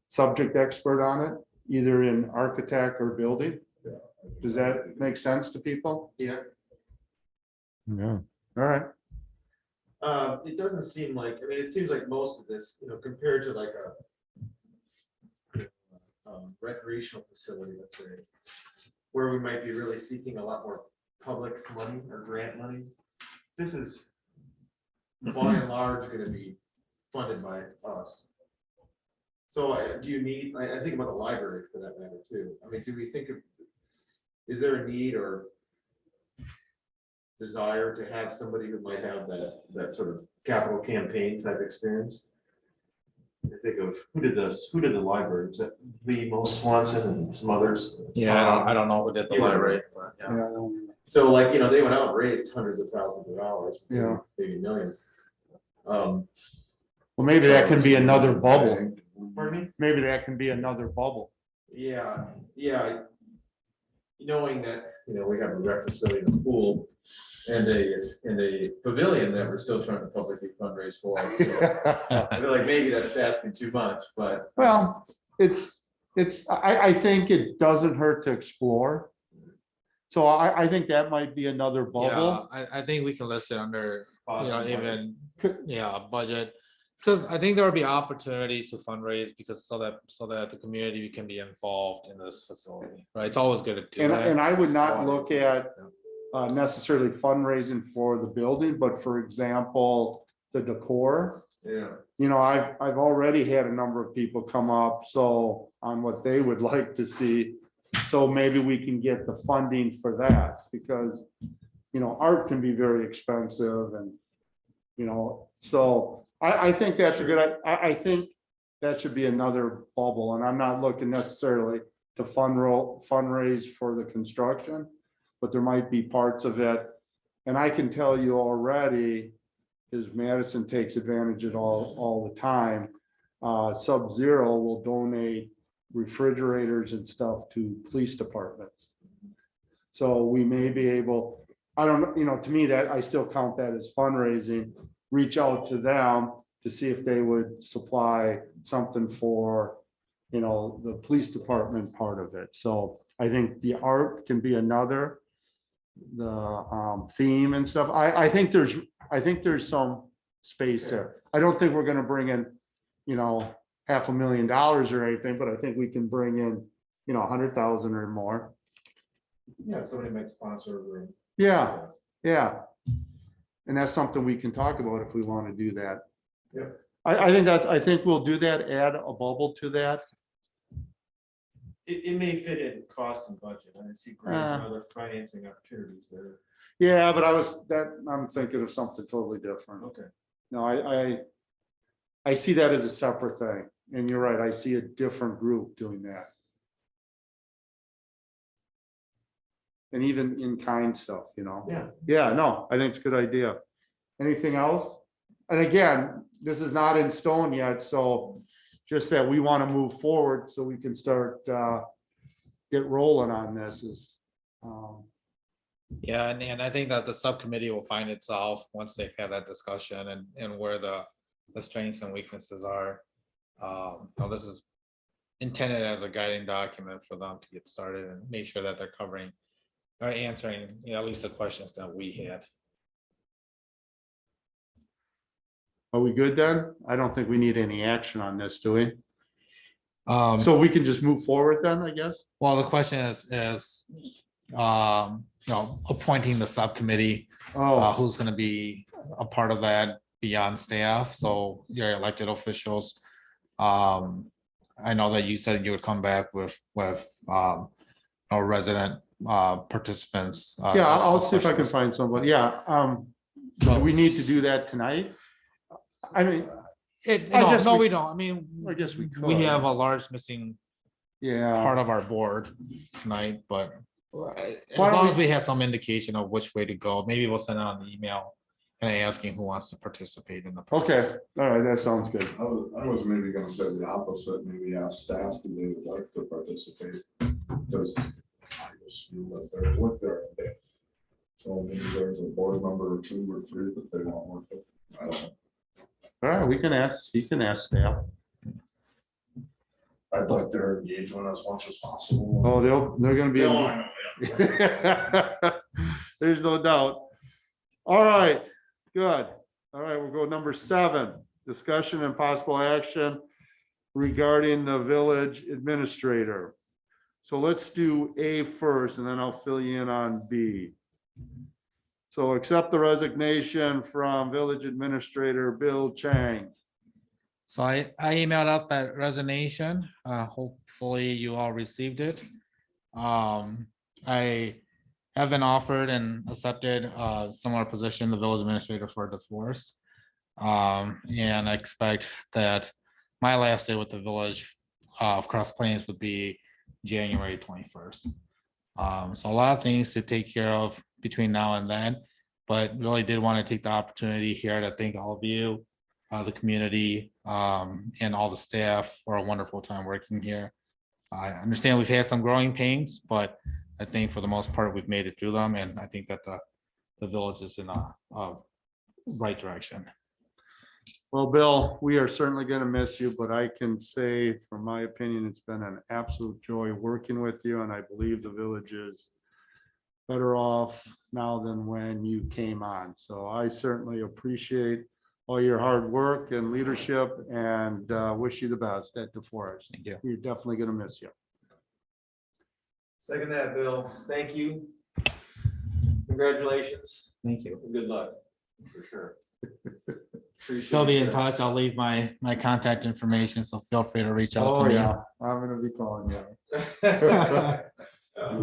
Subject expert on it, either in architect or building. Does that make sense to people? Yeah. Yeah. All right. It doesn't seem like, I mean, it seems like most of this, compared to like a recreational facility, let's say, where we might be really seeking a lot more public money or grant money. This is by and large going to be funded by us. So do you need, I think about the library for that matter too. I mean, do we think of, is there a need or desire to have somebody who might have that sort of capital campaign type experience? I think of, who did the library? Was that Lee Mo Swanson and some others? I don't know who did the You were library. right, but, yeah. Yeah. So like, they went out and raised hundreds of thousands of dollars. Yeah. Maybe millions. Well, maybe that can be another bubble. Pardon me? Maybe that can be another bubble. Yeah, knowing that, we have a rec facility and a pool and a pavilion that we're still trying to publicly fundraise for. I feel like maybe that's asking too much, but. Well, I think it doesn't hurt to explore. So I think that might be another bubble. Yeah, I think we can list it under, Boston even, budget. Because I think there will be opportunities to fundraise because so that the community can be involved in this facility, right? It's always good to do And that. I would not look at necessarily fundraising for the building, but for example, the decor. Yeah. I've already had a number of people come up, so on what they would like to see. So maybe we can get the funding for that because, art can be very expensive and, so I think that's a good, I think that should be another bubble. And I'm not looking necessarily to fundraise for the construction, but there might be parts of it. And I can tell you already, is Madison takes advantage of all the time. Sub-Zero will donate refrigerators and stuff to police departments. So we may be able, I don't know, to me that I still count that as fundraising, reach out to them to see if they would supply something for, the police department part of it. So I think the art can be another, the theme and stuff. I think there's some space there. I don't think we're gonna bring in, $500,000 or anything, but I think we can bring in, 100,000 or more. Yeah, somebody might sponsor a room. Yeah. And that's something we can talk about if we want to do that. Yeah. I think we'll do that, add a bubble to that. It may fit in cost and budget. I see grants and other financing opportunities there. Yeah, but I'm thinking of something totally different. Okay. No, I see that as a separate thing. And you're right, I see a different group doing that. And even in kind stuff, Yeah. Yeah, no, I think it's a good idea. Anything else? And again, this is not in stone yet, so just that we want to move forward so we can start, get rolling on this is. Yeah, and I think that the subcommittee will find itself once they've had that discussion and where the strengths and weaknesses are. This is intended as a guiding document for them to get started and make sure that they're covering or answering, at least the questions that we had. Are we good then? I don't think we need any action on this, do we? So, So we can just move forward then, I guess? well, the question is, appointing the subcommittee, Oh, who's gonna be a part of that beyond staff, so your elected officials. I know that you said you would come back with resident participants. yeah, I'll see if I can find somebody. Yeah, do we need to do that tonight? I mean, I guess No, we- we don't. I mean, I guess we could. we have a large missing Yeah, part of our board tonight, but as Why don't long we- as we have some indication of which way to go, maybe we'll send out an email kind of asking who wants to participate in the Okay, process. all right, that sounds good. I was maybe gonna say the opposite, maybe ask staff if they would like to participate. Because I just feel that they're with their. So maybe there's a board member or 2 or 3 that they want work with. I don't know. All right, we can ask, you can ask staff. I'd like their engagement as much as possible. Oh, they're gonna be. No, I know, There's no doubt. All right, good. All right, we'll go number 7, discussion and possible action regarding the village administrator. So let's do A first, and then I'll fill you in on B. So accept the resignation from village administrator Bill Chang. So I emailed out that resignation. Hopefully you all received it. I have been offered and accepted a similar position, the village administrator for the forest. And I expect that my last day with the village of Cross Plains would be January 21st. So a lot of things to take care of between now and then, but really did want to take the opportunity here to thank all of you, the community, and all the staff for a wonderful time working here. I understand we've had some growing pains, but I think for the most part, we've made it through them, and I think that the village is in a right direction. Well, Bill, we are certainly going to miss you, but I can say, from my opinion, it's been an absolute joy working with you, and I believe the village is better off now than when you came on. So I certainly appreciate all your hard work and leadership, and wish you the best at DeForest. Thank you. We're definitely going to miss you. Second that, Bill. Thank you. Congratulations. Thank you. and Good luck, for sure. Appreciate Still be in it. touch. I'll leave my contact information, so feel free to reach out to Oh, me. yeah, I'm going to be calling you.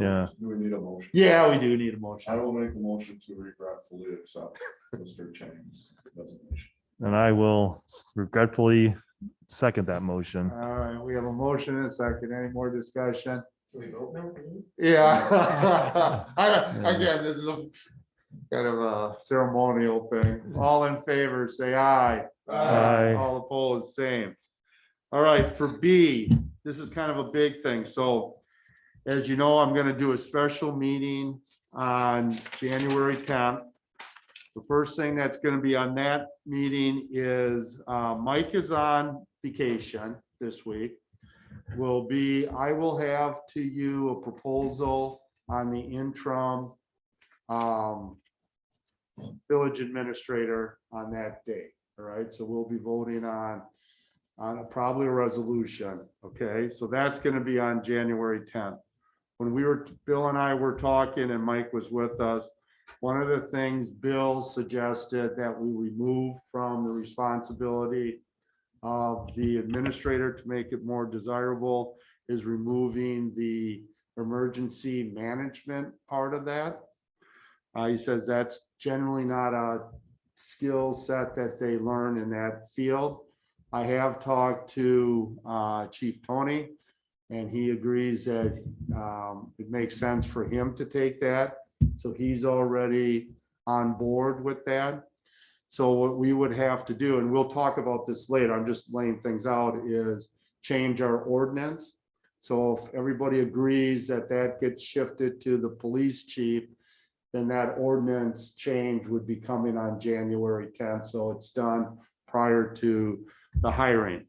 Yeah. Do we need a motion? Yeah, we do need a I motion. will make a motion to regretfully accept Mr. Chang's resignation. And I will regretfully second that motion. All right, we have a motion and a second. Any more discussion? Can we vote now? Yeah. Again, this is a kind of a ceremonial thing. All in favor, say aye. Aye. All opposed, same. All right, for B, this is kind of a big thing. So as you know, I'm gonna do a special meeting on January 10th. The first thing that's gonna be on that meeting is Mike is on vacation this week. I will have to you a proposal on the interim village administrator on that day. All right, so we'll be voting on probably a resolution. Okay, so that's going to be on January 10th. When Bill and I were talking and Mike was with us, one of the things Bill suggested that we remove from the responsibility of the administrator to make it more desirable is removing the emergency management part of that. He says that's generally not a skill set that they learn in that field. I have talked to Chief Tony, and he agrees that it makes sense for him to take that. So he's already on board with that. So what we would have to do, and we'll talk about this later, I'm just laying things out, is change our ordinance. So if everybody agrees that that gets shifted to the police chief, then that ordinance change would be coming on January 10th. So it's done prior to the hiring.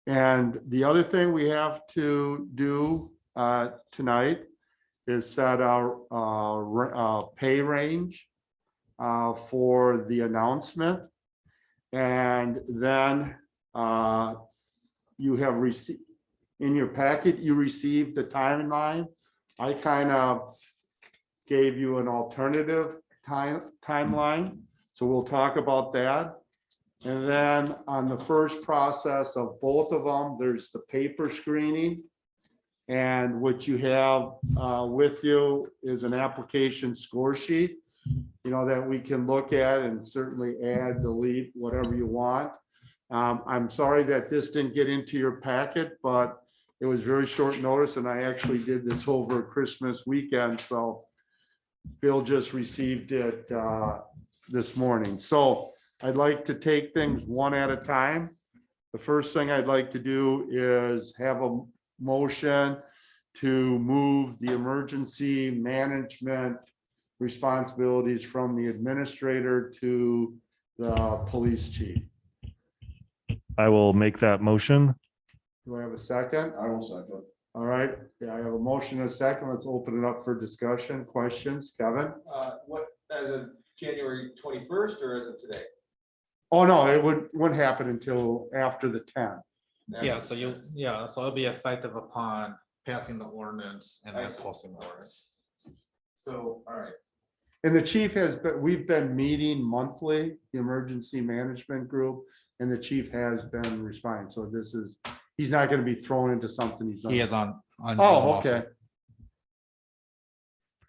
And the other thing we have to do tonight is set our pay range for the announcement. And then you have received, in your packet, you received the timeline. I kind of gave you an alternative timeline. So we'll talk about that. And then on the first process of both of them, there's the paper screening. And what you have with you is an application score sheet, that we can look at and certainly add, delete, whatever you want. I'm sorry that this didn't get into your packet, but it was very short notice and I actually did this over Christmas weekend. So Bill just received it this morning. So I'd like to take things one at a time. The first thing I'd like to do is have a motion to move the emergency management responsibilities from the administrator to the police chief. I will make that motion. Do I have a second? I will second. All right, yeah, I have a motion and a second. Let's open it up for discussion, questions. Kevin? What, as of January 21st or as of today? Oh, no, it wouldn't happen until after the 10th. Yeah, so so it'll be effective upon passing the ordinance and I then see. posting the ordinance. So, all right. And the chief we've been meeting monthly, the emergency management group, and the chief has been responding. So he's not going to be thrown into something he's. He is on. Zoom Oh, also. okay.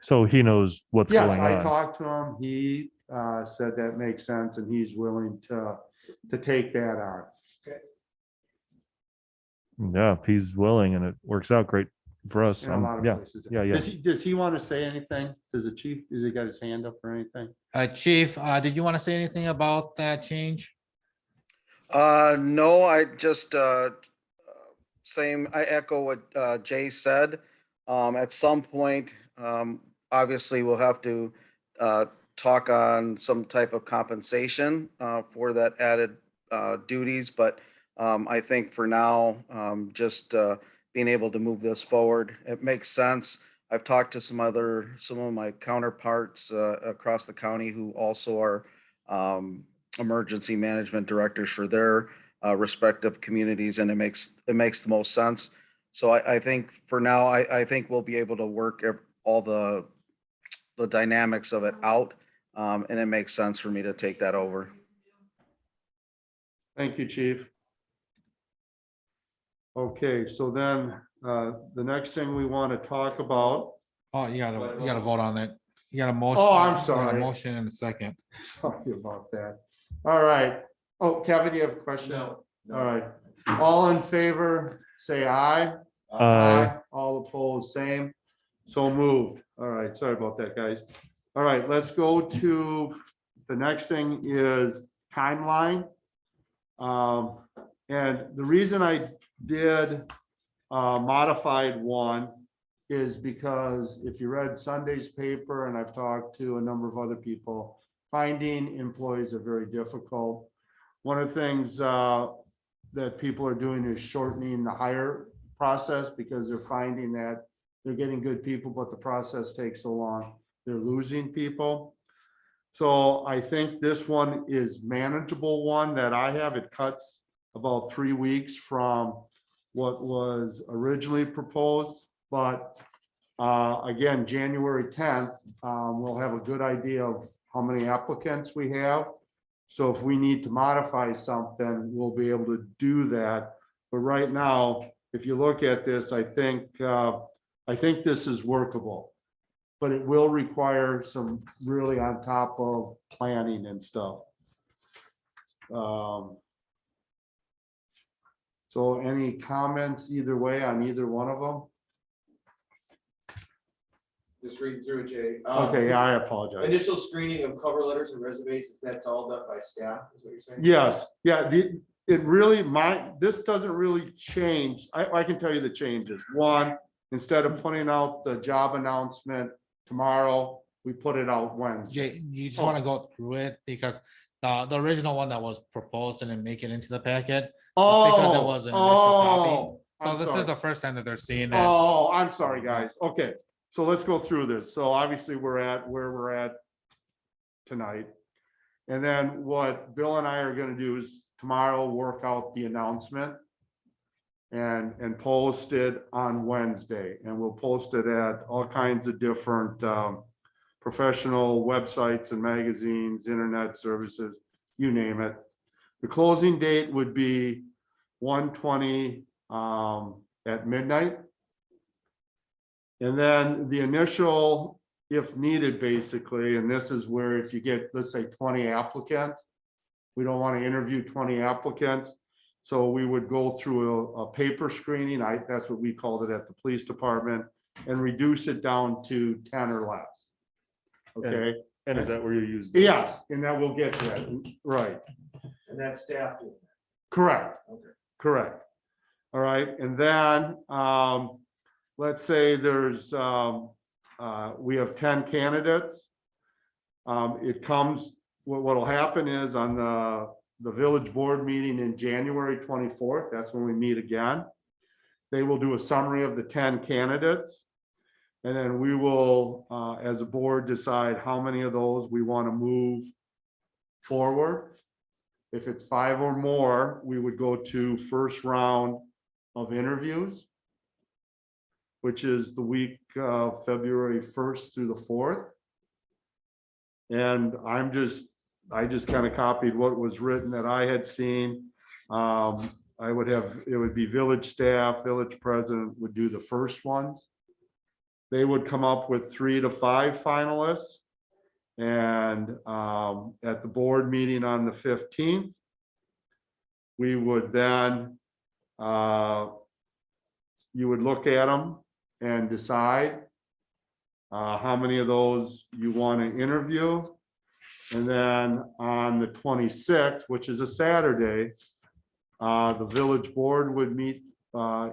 So he knows what's Yes, going I on. talked to him. He said that makes sense and he's willing to take that on. Yeah, if he's willing and it works out great for us. In a lot of Yeah, places. yeah, yeah. Does he want to say anything? Does the chief, has he got his hand up or anything? Chief, did you want to say anything about that change? No, I just, I echo what Jay said. At some point, obviously we'll have to talk on some type of compensation for that added duties, but I think for now, just being able to move this forward, it makes sense. I've talked to some of my counterparts across the county who also are emergency management directors for their respective communities, and it makes the most sense. So I think for now, I think we'll be able to work all the dynamics of it out, and it makes sense for me to take that over. Thank you, chief. Okay, so then the next thing we want to talk about. Oh, you gotta vote on it. You got a motion. Oh, I'm you got a sorry. motion and a second. Sorry about that. All right. Oh, Kevin, you have a question? No. All right. All in favor, say aye. Aye. All opposed, same. So moved. All right, sorry about that, guys. All right, let's go to, the next thing is timeline. And the reason I did modified one is because if you read Sunday's paper, and I've talked to a number of other people, finding employees are very difficult. One of the things that people are doing is shortening the hire process because they're finding that they're getting good people, but the process takes so long, they're losing people. So I think this one is manageable one that I have. It cuts about 3 weeks from what was originally proposed, but again, January 10th, we'll have a good idea of how many applicants we have. So if we need to modify something, we'll be able to do that. But right now, if you look at this, I think this is workable, but it will require some really on top of planning and stuff. So any comments either way on either one of them? Just reading through it, Jay. Okay, yeah, I apologize. Initial screening of cover letters and resumes, that's all done by staff, is what you're saying? Yes, yeah, it really, this doesn't really change. I can tell you the changes. One, instead of putting out the job announcement tomorrow, we put it out Wednesday. Jay, you just want to go through it because the original one that was proposed and then make it into the packet. Because it was an initial copy. So I'm this sorry. is the first time that they're seeing it. Oh, I'm sorry, guys. Okay, so let's go through this. So obviously we're at where we're at tonight. And then what Bill and I are gonna do is tomorrow work out the announcement and post it on Wednesday. And we'll post it at all kinds of different professional websites and magazines, internet services, you name it. The closing date would be 1/20 at midnight. And then the initial, if needed, basically, and this is where if you get, let's say 20 applicants, we don't want to interview 20 applicants. So we would go through a paper screening. That's what we called it at the police department, and reduce it down to 10 or less. okay? And is that where you use? Yes, and that will get to that, right, And that's staff doing correct. that. Okay. Correct. All right, and then, let's say there's, we have 10 candidates. It comes, what'll happen is on the village board meeting in January 24th, that's when we meet again. They will do a summary of the 10 candidates. And then we will, as a board, decide how many of those we want to move forward. If it's 5 or more, we would go to first round of interviews, which is the week of February 1st through the 4th. And I just kind of copied what was written that I had seen. I would have, it would be village staff, village president would do the first ones. They would come up with 3 to 5 finalists. And at the board meeting on the 15th, we would then, you would look at them and decide how many of those you want to interview. And then on the 26th, which is a Saturday, the village board would meet,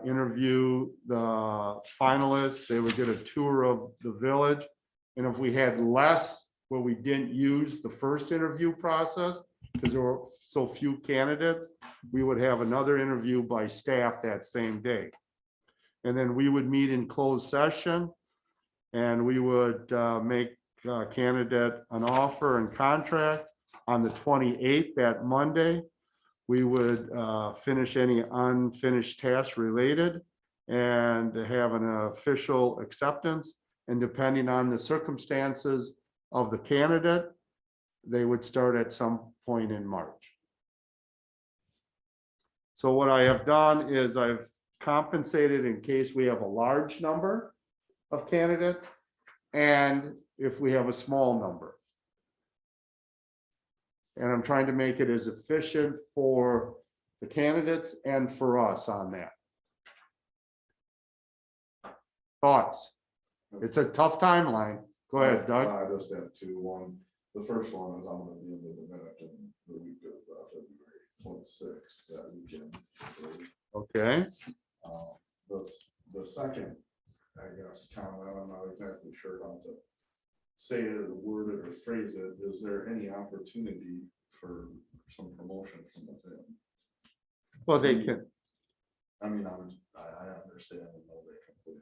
interview the finalists. They would get a tour of the village. And if we had less where we didn't use the first interview process, because there were so few candidates, we would have another interview by staff that same day. And then we would meet in closed session and we would make a candidate an offer and contract on the 28th, that Monday. We would finish any unfinished tasks related and have an official acceptance. And depending on the circumstances of the candidate, they would start at some point in March. So what I have done is I've compensated in case we have a large number of candidates and if we have a small number. And I'm trying to make it as efficient for the candidates and for us on that. Thoughts? It's a tough timeline. Go ahead, Doug. I just have 2. One, the first one is I'm gonna be in the minute in the week of February 26th, that weekend. Okay, The second, I guess, comment, I'm not exactly sure how to say it or word it or phrase it. Is there any opportunity for some promotion from within? well, they can, I mean, I understand and know they can put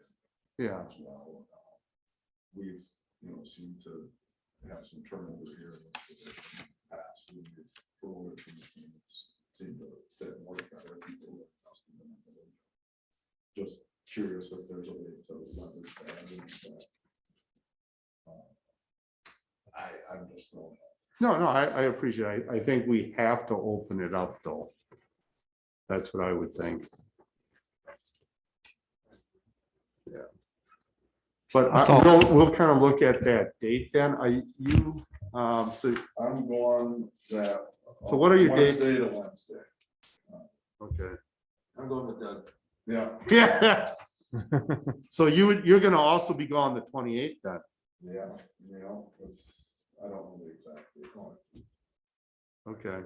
in yeah, as well. We've, seemed to have some turnover here in this position in the past. We've promoted from the team. It's seemed to fit and work better. People are accustomed to it. Just curious if there's a way to leverage that. And, I'm just throwing it. no, I appreciate it. I think we have to open it up though. That's what I would think. Yeah. But we'll kind of look at that date then. So I'm going that. So what are your dates? Wednesday to Wednesday. okay. I'm going with Doug. Yeah. Yeah. So you're gonna also be gone the 28th then. Yeah, I don't know the exact date on it. Okay.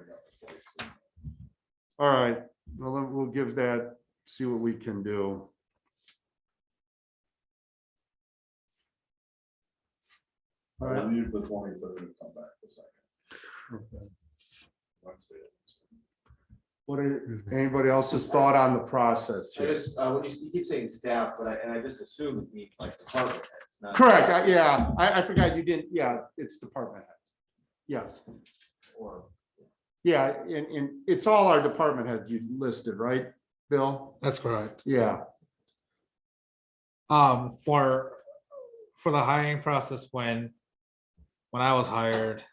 All right. Well, then we'll give that, see what we can do. All I right. leave the 23rd and come back the 2nd. Wednesday. What are anybody else's thought on the process I here? just, when you keep saying staff, but I just assume it means like department heads, not. Correct. Yeah, I forgot you didn't. Yeah, it's department head. Yes. Or, Yeah, and it's all our department heads you listed, right, Bill? That's correct. Yeah. For the hiring process, when I was hired,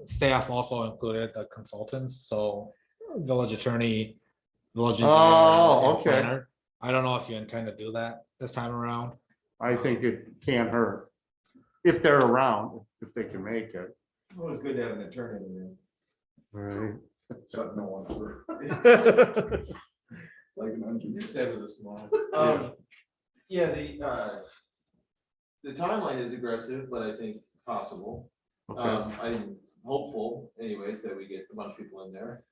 staff also included the consultants, so village attorney, village engineer. Oh, and okay. planner. I don't know if you intend to do that this time around. I think it can't hurt. If they're around, if they can make it. well, it's good to have an attorney in All right. Except no one ever. there. Like an engine. Seven this morning. Yeah, the timeline is aggressive, but I think possible. Okay. I'm hopeful anyways that we get a bunch of people in there.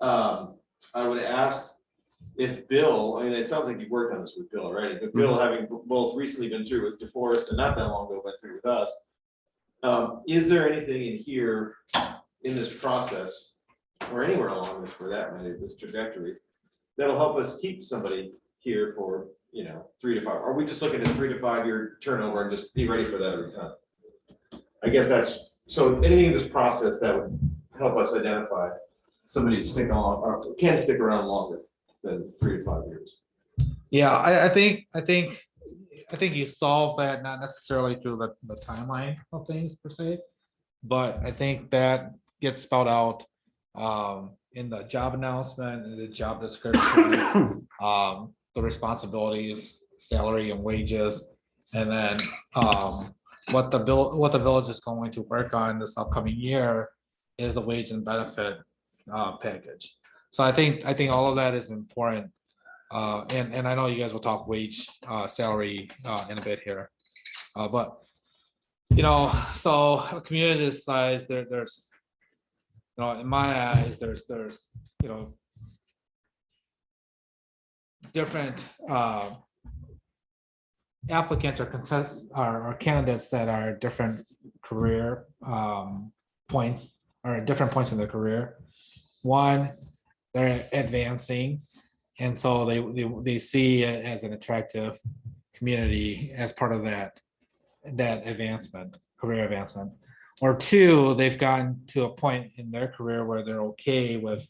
I would ask if Bill, I mean, it sounds like you've worked on this with Bill already, but Bill, having both recently been through with DeForest and not that long ago went through with us. Is there anything in here in this process or anywhere along this for that matter, this trajectory that'll help us keep somebody here for, 3 to 5? Are we just looking at 3 to 5 year turnover and just be ready for that every time? I guess that's, so anything in this process that would help us identify somebody to stick on or can stick around longer than 3 to 5 years. Yeah, I think you solve that not necessarily through the timeline of things per se, but I think that gets spelled out in the job announcement and the job description, the responsibilities, salary and wages, and then what the village is going to work on this upcoming year is the wage and benefit package. So I think all of that is important. And I know you guys will talk wage, salary in a bit here. But, so a community this size, there's, in my eyes, there's, different applicants or contests or candidates that are different career points or at different points in their career. One, they're advancing, and so they see it as an attractive community as part of that advancement, career advancement. Or two, they've gotten to a point in their career where they're okay with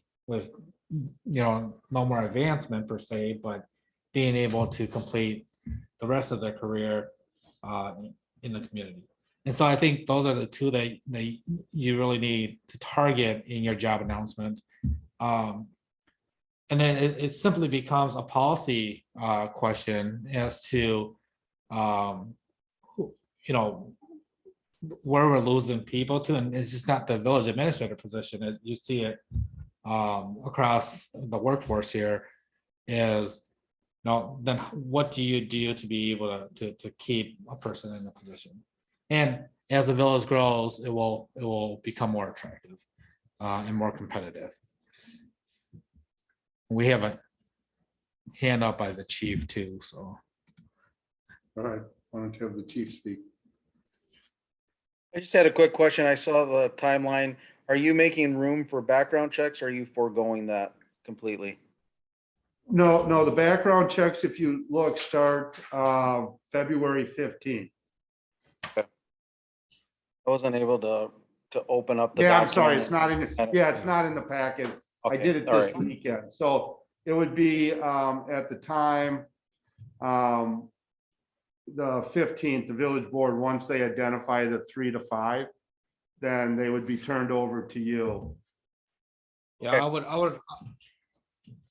no more advancement per se, but being able to complete the rest of their career in the community. And so I think those are the two that you really need to target in your job announcement. And then it simply becomes a policy question as to, where we're losing people to, and it's just not the village administrator position. You see it across the workforce here is, then what do you do to be able to keep a person in the position? And as the village grows, it will become more attractive and more competitive. We have a hand up by the chief too, so. All right, why don't you have the chief speak? I just had a quick question. I saw the timeline. Are you making room for background checks or are you foregoing that completely? No, the background checks, if you look, start February 15th. I wasn't able to open up the. Yeah, I'm sorry, document. it's not in, it's not in the packet. I Okay, did it all this right. weekend, so it would be at the time, the 15th, the village board, once they identify the 3 to 5, then they would be turned over to you. Yeah, I would.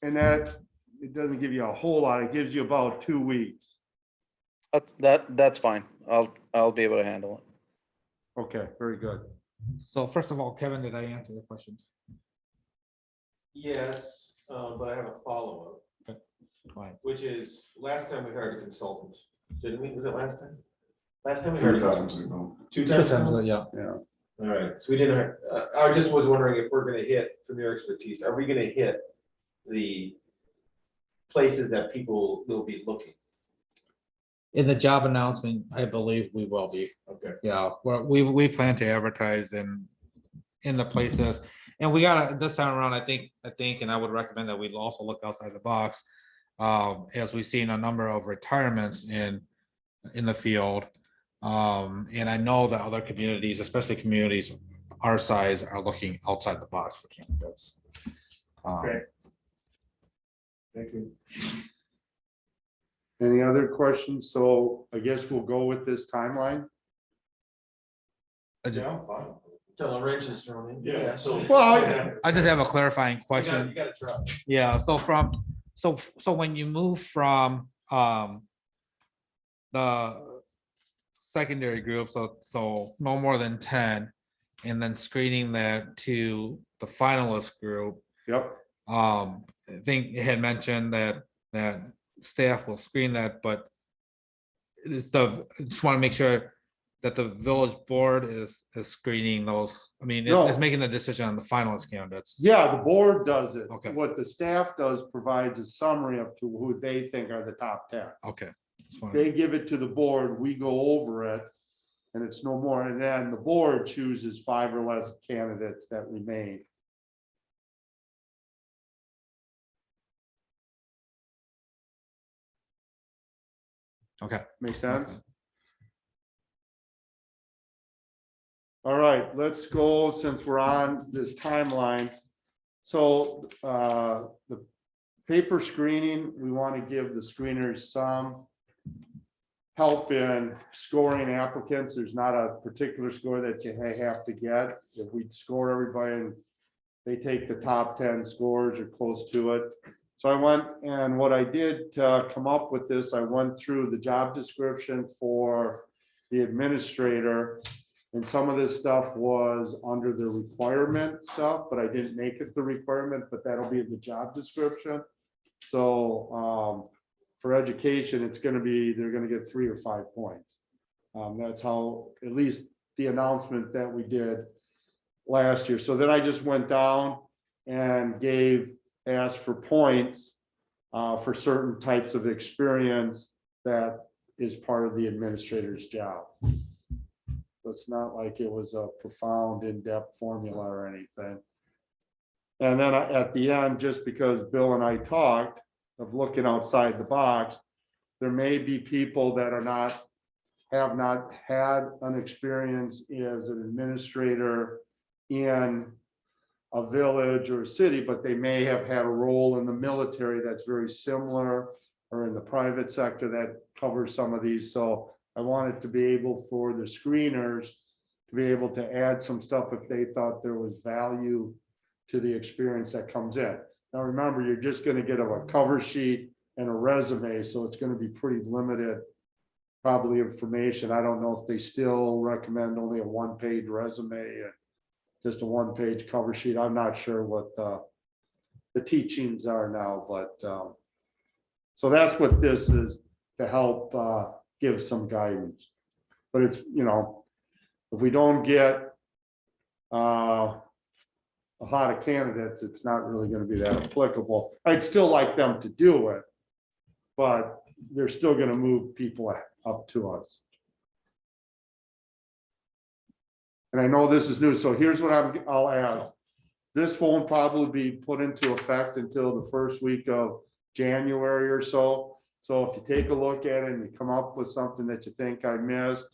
And that, it doesn't give you a whole lot, it gives you about 2 weeks. That's fine. I'll be able to handle it. Okay, very good. So first of all, Kevin, did I answer your question? Yes, but I have a follow-up, Fine. which is, last time we hired a consultant, didn't we? Was it last time? Last time we hired a 2 consultant. times ago. Two times ago? Yeah. All right, so we didn't, I just was wondering if we're gonna hit, from your expertise, are we gonna hit the places that people will be looking? In the job announcement, I believe we will be. Okay. Yeah, well, we plan to advertise in the places. And we gotta, this time around, I think, and I would recommend that we also look outside the box. As we've seen a number of retirements in the field. And I know that other communities, especially communities our size, are looking outside the box for candidates. Okay. Thank you. Any other questions? So I guess we'll go with this timeline. I just I'm fine. Tell them wrenches thrown in. Yeah, so. Well, I just have a clarifying You question. gotta try. Yeah, so when you move from the secondary group, so no more than 10, and then screening that to the finalist group. Yep. I think it had mentioned that staff will screen that, but I just want to make sure that the village board is screening those, I mean, No. it's making the decision on the finalist candidates. Yeah, the board does it. Okay. What the staff does provides a summary of to who they think are the top 10. Okay. Just wanted- They give it to the board, we go over it, and it's no more, and then the board chooses 5 or less candidates that remain. Okay. Make sense? All right, let's go, since we're on this timeline. So the paper screening, we want to give the screeners some help in scoring applicants. There's not a particular score that you have to get. If we score everybody and they take the top 10 scores or close to it. So I went, and what I did to come up with this, I went through the job description for the administrator. And some of this stuff was under the requirement stuff, but I didn't make it the requirement, but that'll be in the job description. So for education, it's gonna be, they're gonna get 3 or 5 points. That's how, at least the announcement that we did last year. So then I just went down and asked for points for certain types of experience that is part of the administrator's job. So it's not like it was a profound in-depth formula or anything. And then at the end, just because Bill and I talked of looking outside the box, there may be people that have not had an experience as an administrator in a village or a city, but they may have had a role in the military that's very similar, or in the private sector that covers some of these. So I wanted to be able for the screeners to be able to add some stuff if they thought there was value to the experience that comes in. Now, remember, you're just going to get a cover sheet and a resume, so it's going to be pretty limited, probably information. I don't know if they still recommend only a 1-page resume and just a 1-page cover sheet. I'm not sure what the teachings are now, but so that's what this is, to help give some guidance. But it's, if we don't get a lot of candidates, it's not really going to be that applicable. I'd still like them to do it, but they're still going to move people up to us. And I know this is new, so here's what I'll add. This won't probably be put into effect until the first week of January or so. So if you take a look at it and you come up with something that you think I missed,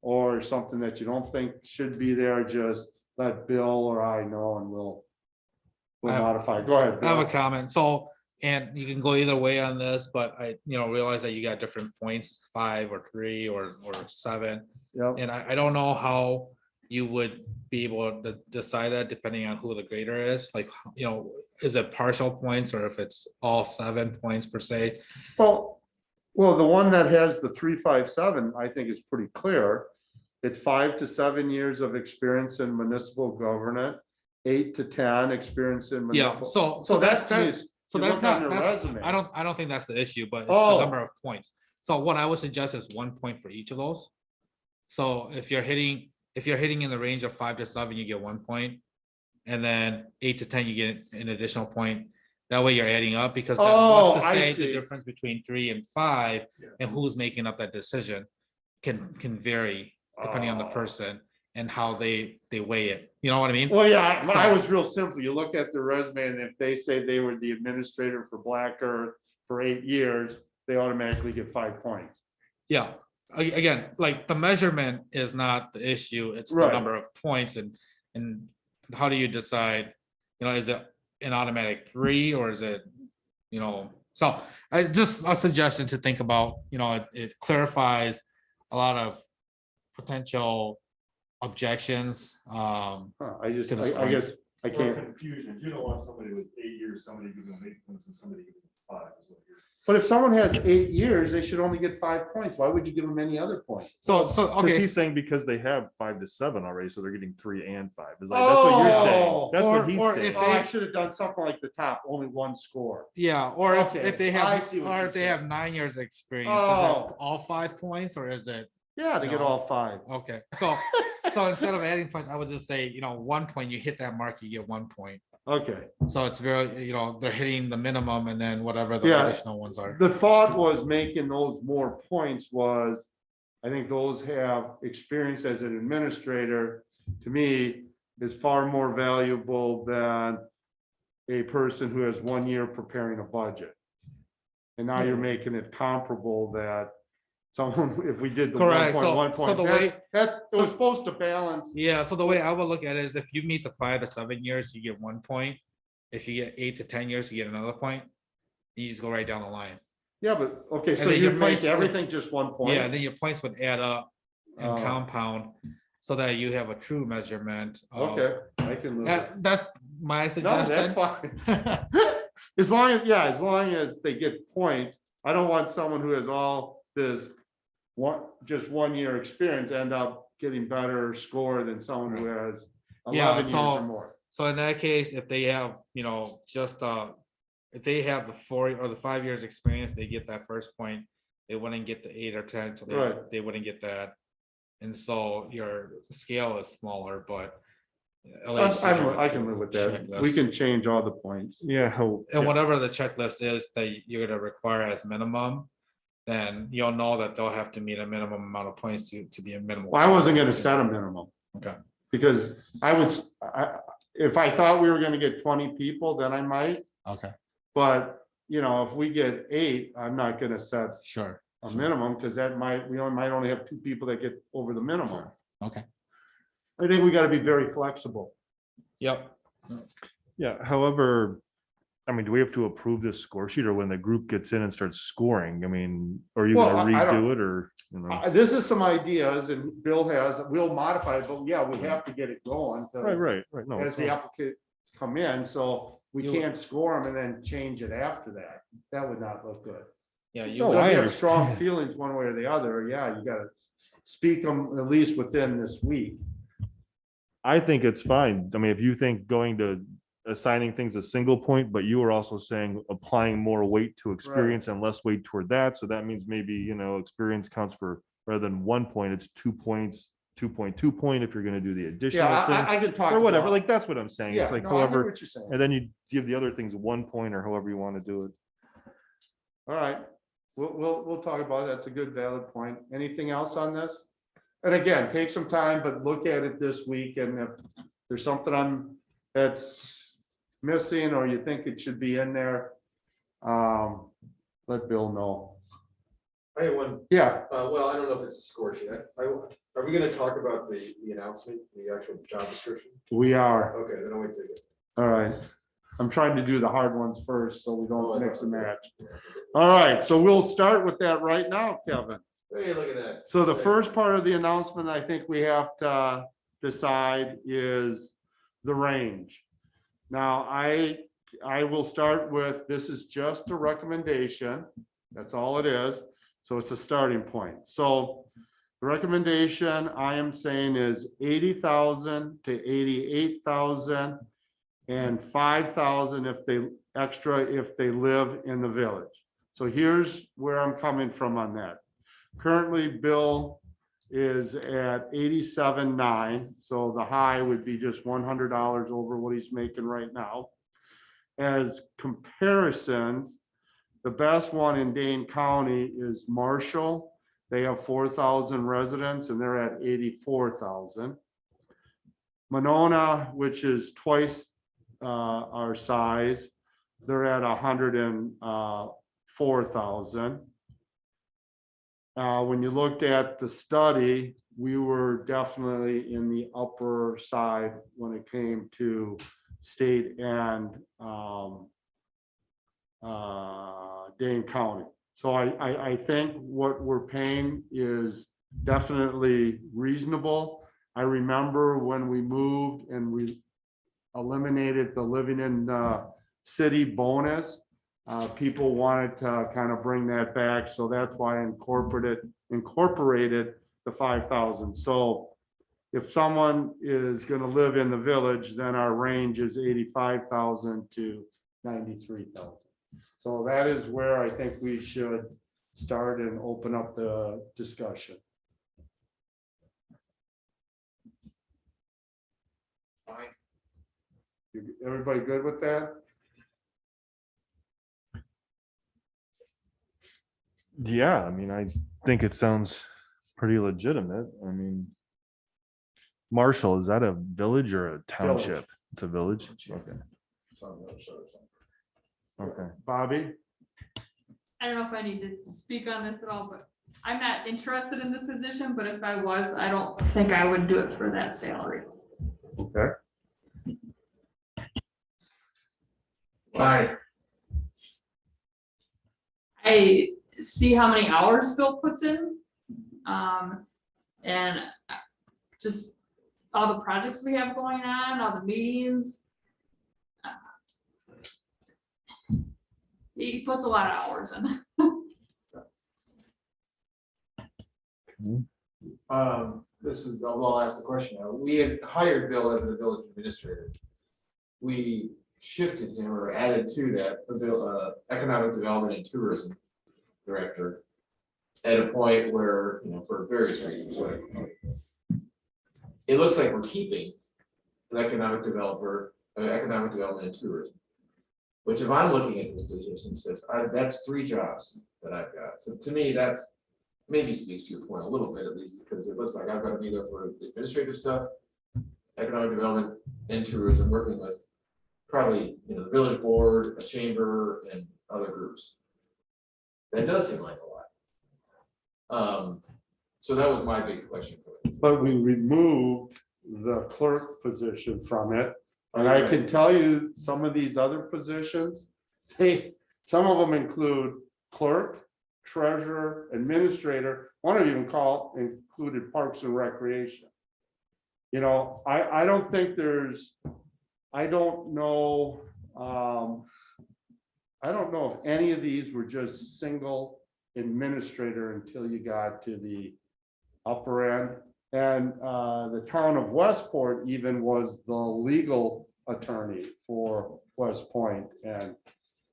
or something that you don't think should be there, just let Bill or I know, and we'll modify. Go ahead, I have a Bill. comment. So, and you can go either way on this, but I, realize that you got different points, 5 or 3 or 7. Yep. And I don't know how you would be able to decide that depending on who the grader is. Like, is it partial points or if it's all 7 points per se? Well, the one that has the 357, I think is pretty clear. It's 5 to 7 years of experience in municipal government, 8 to 10 experience in. Yeah, municipal. so that's that. so You that's look on not, their that's, resume. I don't think that's the issue, but it's Oh. the number of points. So what I would suggest is 1 point for each of those. So if you're hitting in the range of 5 to 7, you get 1 point. And then 8 to 10, you get an additional point. That way you're adding up, because then what's to I say see. the difference between 3 and 5 Yeah. and who's making up that decision can vary depending on the Oh. person and how they weigh it. You know what I mean? Well, yeah, So- I was real simple. You look at the resume, and if they say they were the administrator for Black Earth for 8 years, they automatically get 5 points. Yeah, again, like the measurement is not the issue, it's the Right. number of points and how do you decide, is it an automatic 3 or is it, so I just a suggestion to think about, it clarifies a lot of potential objections. Huh, I To this I point. guess I Or can't, confusion. You don't want somebody with 8 years, somebody giving them 8 points and somebody giving them 5. Is what you're. but if someone has 8 years, they should only get 5 points. Why would you give them any other point? So Because okay, he's saying because they have 5 to 7 already, so they're getting 3 and 5. Is like, that's what you're saying. That's what he's Or saying. if Oh, I should have done something like the top, only 1 score. yeah, or Okay, if they I have see what or you're if they saying. have 9 years experience, is Oh. it all 5 points or is it Yeah, to get No. all 5. Okay, so instead of adding points, I would just say, 1 point, you hit that mark, you get 1 point. Okay. So it's very, they're hitting the minimum and then whatever the Yeah. additional ones are. The thought was making those more points was, I think those have experience as an administrator, to me, is far more valuable than a person who has 1 year preparing a budget. And now you're making it comparable that someone, if we did the Correct. 1.1 So point, the way- it was supposed to balance. Yeah, so the way I would look at it is if you meet the 5 to 7 years, you get 1 point. If you get 8 to 10 years, you get another point. You just go right down the line. Yeah, but, okay, so then you your make points would- everything just 1 point? Yeah, then your points would add up and Oh. compound so that you have a true measurement. of- Okay, I can live with it. That's my No, that's suggestion. fine. As long as they get points, I don't want someone who has all this just 1 year experience end up getting better score than someone who has Yeah, 11 years or so- more. So in that case, if they have, just if they have the 4 or the 5 years experience, they get that first point. They wouldn't get the 8 or 10, so Right. they wouldn't get that. And so your scale is smaller, but at least you have a I can live with that. We checklist. can change all the points. Yeah, how, And whatever the checklist is that you're gonna require as minimum, then you'll know that they'll have to meet a minimum amount of points to be a minimum. Well, I wasn't gonna set a minimum. Okay. Because if I thought we were gonna get 20 people, then I might, Okay, but if we get 8, I'm not gonna set sure. a minimum, because we might only have 2 people that get over the minimum. Sure. Okay. I think we gotta be very flexible. Yep. yeah, however, I mean, do we have to approve this score sheet or when the group gets in and starts scoring? I mean, are you Well, gonna I don't- redo it or, This is some ideas and Bill we'll modify it, but yeah, we have to get it going. to- Right, no. As it's the not- applicants come in, so we You- can't score them and then change it after that. That would not look good. Yeah, you, No, So if I you have strong understand. feelings one way or the other, yeah, you gotta speak them at least within this week. I think it's fine. I mean, if you think going to assigning things a single point, but you were also saying applying more weight to experience and less weight toward that. So that means maybe, experience counts for rather than 1 point, it's 2 points, 2.2 point if you're gonna do the additional Yeah, thing. I can talk. Or whatever, about- like, that's what I'm saying. It's Yeah, like no, I hear however, what you're saying. and then you give the other things 1 point or however you want to do it. All right, we'll talk about it. That's a good valid point. Anything else on this? And again, take some time, but look at it this week, and if there's something that's missing or you think it should be in there, let Bill know. I have one, Yeah, well, I don't know if it's a score sheet. Are we gonna talk about the announcement, the actual job description? we are. Okay, then I'll wait till you get. All right. I'm trying to do the hard ones first, so we Oh, I don't mix and know. match. All right, so we'll start with that right now, Kevin. Hey, look at that. So the first part of the announcement, I think we have to decide is the range. Now, I will start with, this is just a recommendation. That's all it is. So it's a starting point. So the recommendation I am saying is 80,000 to 88,000 and 5,000 if they live in the village. So here's where I'm coming from on that. Currently, Bill is at 87.9, so the high would be just $100 over what he's making right now. As comparisons, the best one in Dane County is Marshall. They have 4,000 residents and they're at 84,000. Monona, which is twice our size, they're at 104,000. When you looked at the study, we were definitely in the upper side when it came to state and Dane County. So I think what we're paying is definitely reasonable. I remember when we moved and we eliminated the living in the city bonus. People wanted to kind of bring that back, so that's why I incorporated the 5,000. So if someone is going to live in the village, then our range is 85,000 to 93,000. So that is where I think we should start and open up the discussion. Fine. Everybody good with that? Yeah, I mean, I think it sounds pretty legitimate. I mean, Marshall, is that a village or a township? It's a village. Okay. It's on the other side of something. Okay. Bobby? I don't know if I need to speak on this at all, but I'm not interested in the position, but if I was, I don't think I would do it for that salary. Okay. Fine. I see how many hours Bill puts in. And just all the projects we have going on, all the meetings. He puts a lot of hours in. This is, I'll ask the question now. We had hired Bill as the village administrator. We shifted him or added to that, economic development and tourism director. At a point where, for various reasons, right? It looks like we're keeping the economic development and tourism. Which if I'm looking at this position, says, that's 3 jobs that I've got. So to me, that maybe speaks to your point a little bit at least, because it looks like I've got to be there for the administrative stuff, economic development and tourism, working with probably, the village board, a chamber and other groups. That does seem like a lot. So that was my big question for you. But we removed the clerk position from it. And I can tell you, some of these other positions, some of them include clerk, treasurer, administrator. One of you included parks and recreation. I don't think I don't know if any of these were just single administrator until you got to the upper end. And the town of Westport even was the legal attorney for West Point. And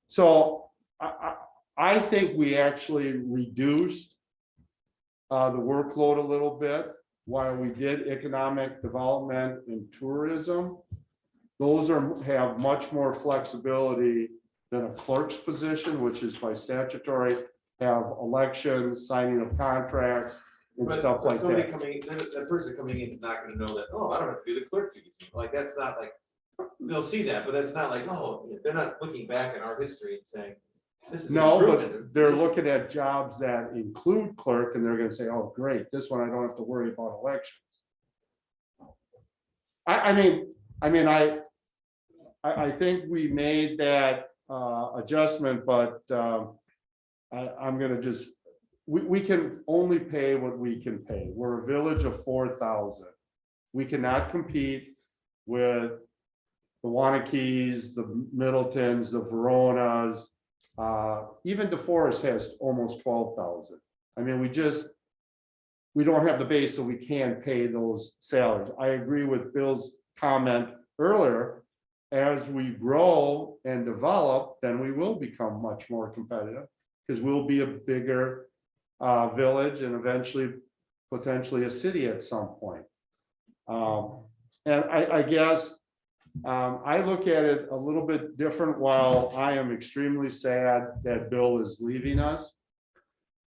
so I think we actually reduced the workload a little bit while we did economic development and tourism. Those have much more flexibility than a clerk's position, which is by statutory, have elections, signing of contracts, and stuff like somebody that. that person coming in is not gonna know that, oh, I don't have to do the clerk duties. Like, that's not like, they'll see that, but that's not like, oh, they're not looking back in our history and saying, this is. an No, improvement. but they're looking at jobs that include clerk and they're gonna say, oh, great, this one I don't have to worry about elections. I think we made that adjustment, but I'm gonna just, we can only pay what we can pay. We're a village of 4,000. We cannot compete with the Wanakees, the Middletons, the Veronas. Even DeForest has almost 12,000. I mean, we don't have the base, so we can't pay those salaries. I agree with Bill's comment earlier. As we grow and develop, then we will become much more competitive because we'll be a bigger village and eventually potentially a city at some point. And I guess I look at it a little bit different. While I am extremely sad that Bill is leaving us,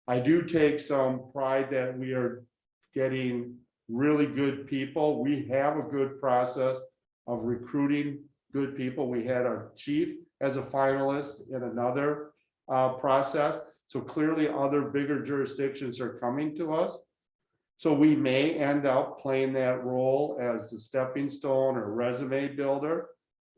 I do take some pride that we are getting really good people. We have a good process of recruiting good people. We had our chief as a finalist in another process. So clearly other bigger jurisdictions are coming to us. So we may end up playing that role as the stepping stone or resume builder.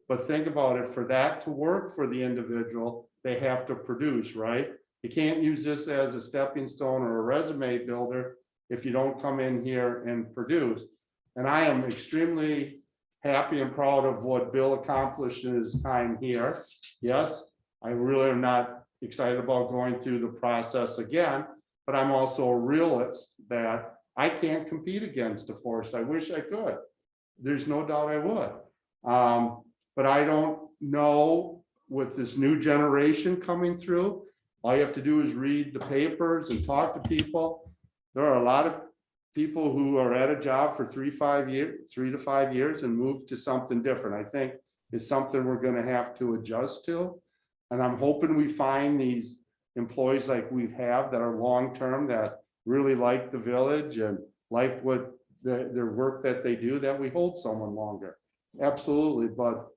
But think about it, for that to work for the individual, they have to produce, right? You can't use this as a stepping stone or a resume builder if you don't come in here and produce. And I am extremely happy and proud of what Bill accomplished in his time here. Yes, I really am not excited about going through the process again, but I'm also a realist that I can't compete against DeForest. I wish I could. There's no doubt I would. But I don't know, with this new generation coming through, all you have to do is read the papers and talk to people. There are a lot of people who are at a job for 3 to 5 years and move to something different, I think is something we're gonna have to adjust to. And I'm hoping we find these employees like we have that are long-term, that really like the village and like what their work that they do, that we hold someone longer. Absolutely, but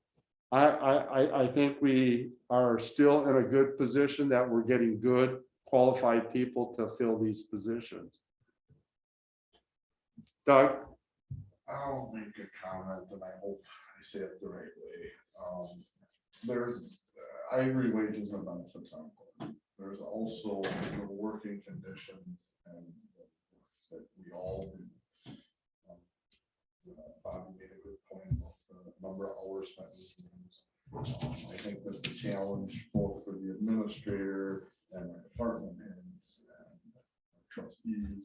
I think we are still in a good position that we're getting good qualified people to fill these positions. Doug? I'll make a comment and I hope I say it the right way. I agree wages and benefits are important. There's also the working conditions and that we all do. Bobby made a good point about the number of hours spent in meetings. I think that's a challenge both for the administrator and our department heads and trustees.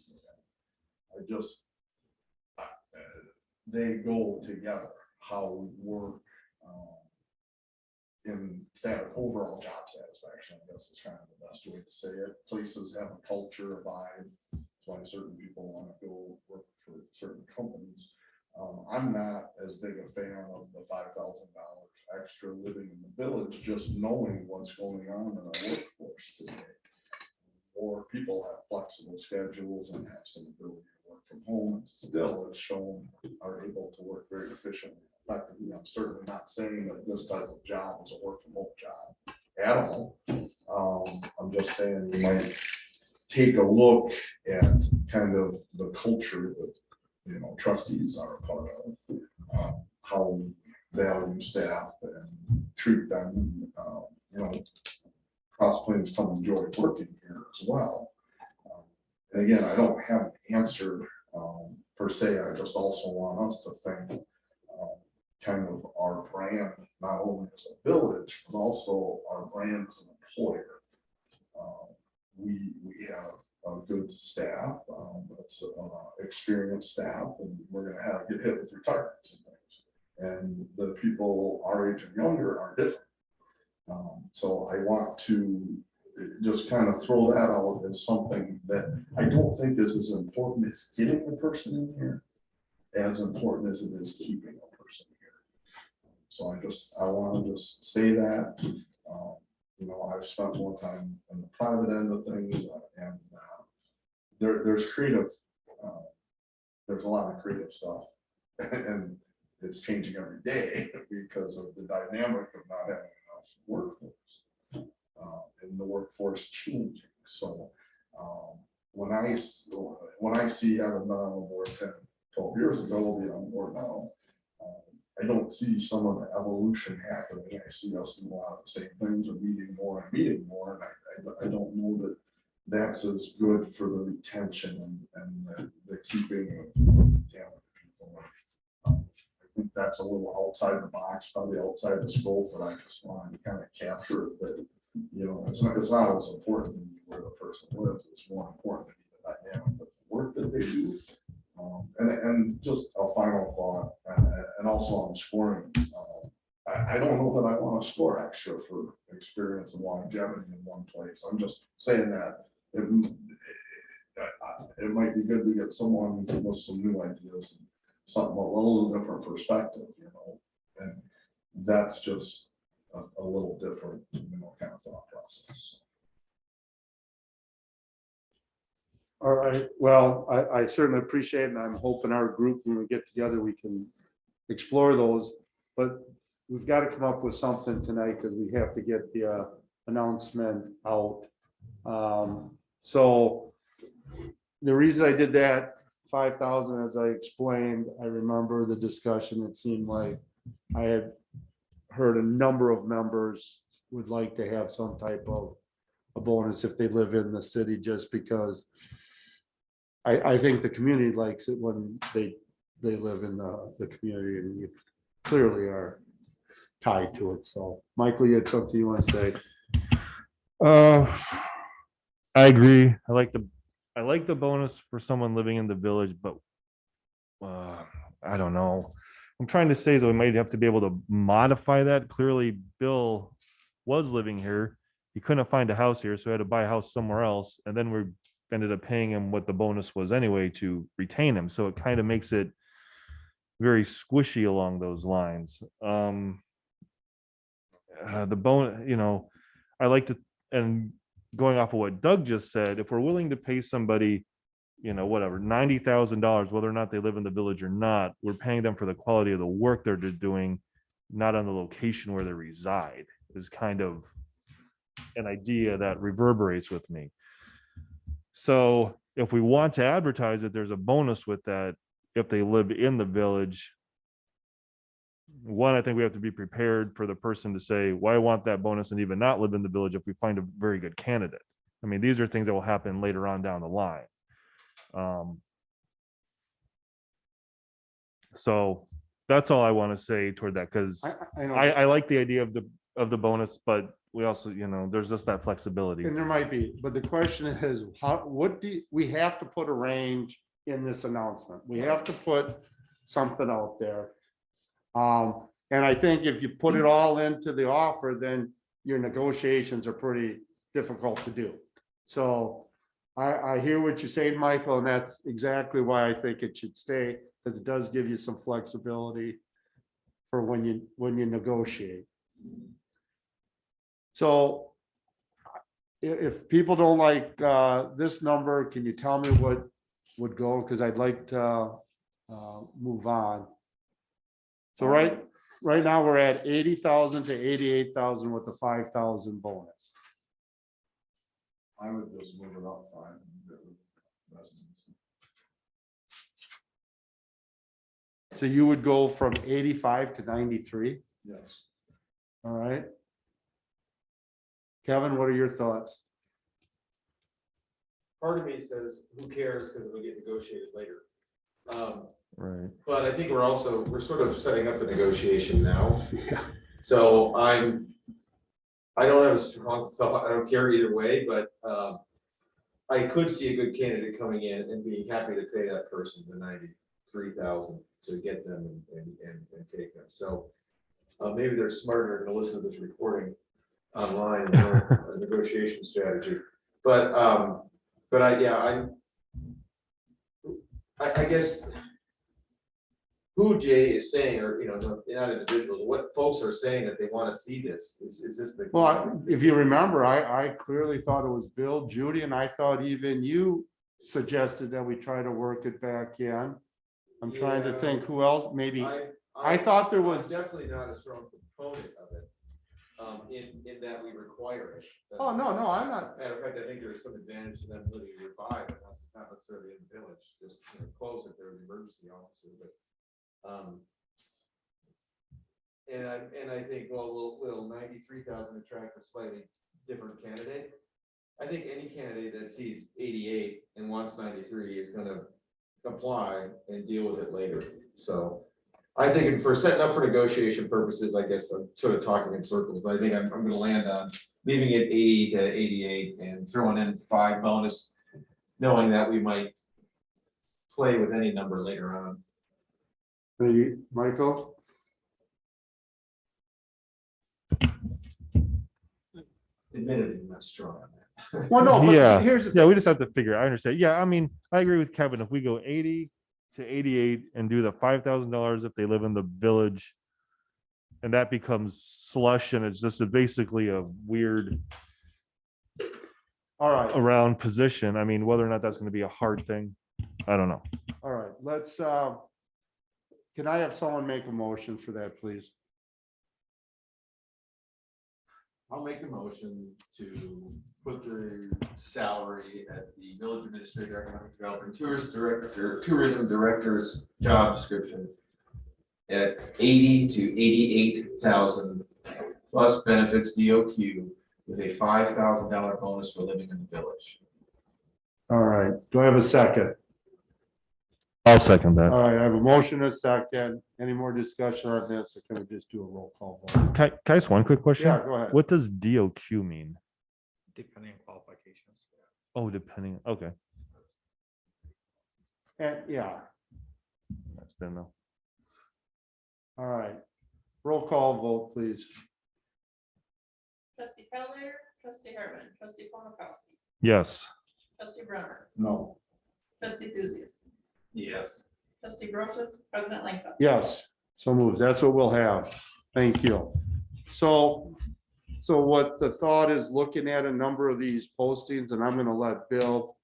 They go together, how we work in overall job satisfaction, I guess is kind of the best way to say it. Places have a culture, a vibe. That's why certain people want to go work for certain companies. I'm not as big a fan of the $5,000 extra living in the village, just knowing what's going on in our workforce today. More people have flexible schedules and have some ability to work from home, and still it's shown are able to work very efficiently. Effectively, I'm certainly not saying that this type of job is a work from home job at all. I'm just saying we might take a look at kind of the culture that trustees are a part of, how we value staff and treat them. Cross Plains come enjoy working here as well. And again, I don't have an answer per se. I just also want us to think kind of our brand, not only as a village, but also our brand as an employer. We have a good staff, it's experienced staff, and we're going to get hit with retirements and things. And the people our age and younger are different. So I want to just kind of throw that out as something that I don't think is as important as getting the person in here, as important as it is keeping a person here. So I want to just say that. I've spent more time in the private end of things, and there's a lot of creative stuff, and it's changing every day because of the dynamic of not having enough workforce, and the workforce changing. So when I see having been on the board 10, 12 years ago, be on the board now, I don't see some of the evolution happening. I see us doing a lot of the same things, or meeting more, and I don't know that that's as good for the retention and the keeping of talented people. I think that's a little outside the box, probably outside the scope, but I just wanted to kind of capture it that, it's not as important to me where the person lives. It's more important to me the dynamic of the work that they do. And just a final thought, and also on scoring, I don't know that I want to score extra for experience and longevity in one place. I'm just saying that it might be good to get someone with some new ideas and something a little different perspective, and that's just a little different, kind of thought process. All right, well, I certainly appreciate it, and I'm hoping our group, when we get together, we can explore those, but we've got to come up with something tonight because we have to get the announcement out. So the reason I did that 5,000, as I explained, I remember the discussion. It seemed like I had heard a number of members would like to have some type of a bonus if they live in the city, just because I think the community likes it when they live in the community, and you clearly are tied to it. So Michael, you had something you want to say? I agree. I like the bonus for someone living in the village, but I don't know. I'm trying to say is we might have to be able to modify that. Clearly, Bill was living here. He couldn't find a house here, so he had to buy a house somewhere else. And then we're ended up paying him what the bonus was anyway to retain him. So it kind of makes it very squishy along those lines. The bone, I like to, and going off of what Doug just said, if we're willing to pay somebody, whatever, $90,000, whether or not they live in the village or not, we're paying them for the quality of the work they're doing, not on the location where they reside, is kind of an idea that reverberates with me. So if we want to advertise that there's a bonus with that, if they live in the village, one, I think we have to be prepared for the person to say, why want that bonus and even not live in the village if we find a very good candidate. I mean, these are things that will happen later on down the line. So that's all I want to say toward that, because I know. I like the idea of the bonus, but we also, there's just that flexibility. And there might be, but the question is, we have to put a range in this announcement. We have to put something out there. And I think if you put it all into the offer, then your negotiations are pretty difficult to do. So I hear what you're saying, Michael, and that's exactly why I think it should stay, because it does give you some flexibility for when you negotiate. So if people don't like this number, can you tell me what would go? Because I'd like to move on. So right now we're at 80,000 to 88,000 with the 5,000 bonus. I would just move it up 5. Residents. So you would go from 85 to 93. Yes. All right. Kevin, what are your thoughts? Part of me says, who cares, because it'll get negotiated later. Right. But I think we're sort of setting up the negotiation now. So I don't have a strong thought, I don't care either way, but I could see a good candidate coming in and being happy to pay that person the 93,000 to get them and take them. So maybe they're smarter and gonna listen to this recording online and learn a negotiation strategy. But I guess who Jay is saying, or not individuals, what folks are saying that they want to see this. Is this the? Well, if you remember, I clearly thought it was Bill, Judy, and I thought even you suggested that we try to work it back in. I'm trying to think who else, maybe. I thought there was. I'm definitely not a strong proponent of it. In that we require it. Oh, no, I'm not. Matter of fact, I think there's some advantage to them living nearby, but that's not necessarily in the village, just close if they're an emergency officer, but. And I think, well, will 93,000 attract a slightly different candidate? I think any candidate that sees 88 and wants 93 is gonna apply and deal with it later. So I think for setting up for negotiation purposes, I guess I'm sort of talking in circles, but I think I'm gonna land on leaving it 80 to 88 and throwing in 5 bonus, knowing that we might play with any number later on. Michael? Admittedly, I'm not strong on that. Well, no, but Yeah, here's the yeah, we thing. just have to figure. I understand. Yeah, I mean, I agree with Kevin. If we go 80 to 88 and do the $5,000 if they live in the village, and that becomes slush, and it's just basically a weird All right, around position. I mean, whether or not that's going to be a hard thing, I don't know. all right, let's, can I have someone make a motion for that, please? I'll make a motion to put the salary at the village administrator, economic development, tourism director's job description at 80 to 88,000 plus benefits DOQ with a $5,000 bonus for living in the village. All right, do I have a second? I'll second that. All right, I have a motion and a second. Any more discussion on this? Or can we just do a roll call vote? Can I ask one quick question? Yeah, go ahead. What does DOQ mean? Depending on qualifications. Oh, depending. Okay. And, yeah, That's good enough. all right. Roll call vote, please. Trustee Cavalier, trustee Hartman, trustee Paul Mikowski. Yes. Trustee Brunner, No. trustee Lucius, Yes. trustee Brochus, president Langford. Yes, so moves. That's what we'll have. Thank you. So what the thought is, looking at a number of these postings, and I'm gonna let Bill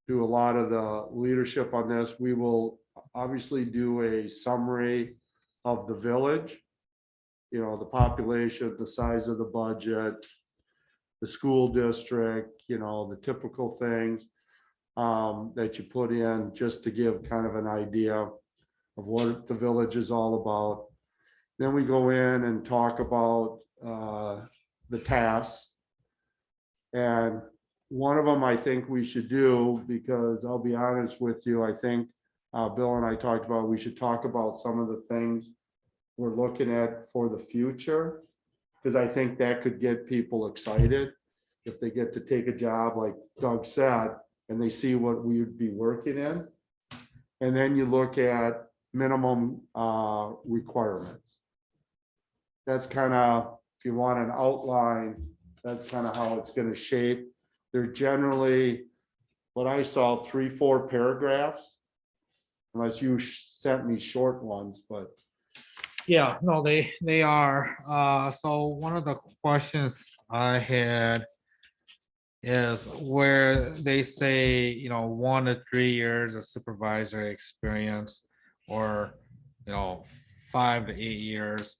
do a lot of the leadership on this. We will obviously do a summary of the village. You know, the population, the size of the budget, the school district, you know, the typical things that you put in, just to give kind of an idea of what the village is all about. Then we go in and talk about the tasks. And one of them I think we should do, because I'll be honest with you, I think Bill and I talked about, we should talk about some of the things we're looking at for the future. Because I think that could get people excited if they get to take a job, like Doug said, and they see what we would be working in. And then you look at minimum requirements. That's kind of, if you want an outline, that's kind of how it's going to shape. They're generally, what I saw, 3-4 paragraphs. Unless you sent me short ones, but Yeah, no, they are. So one of the questions I had is where they say, 1 to 3 years of supervisory experience, or, 5 to 8 years.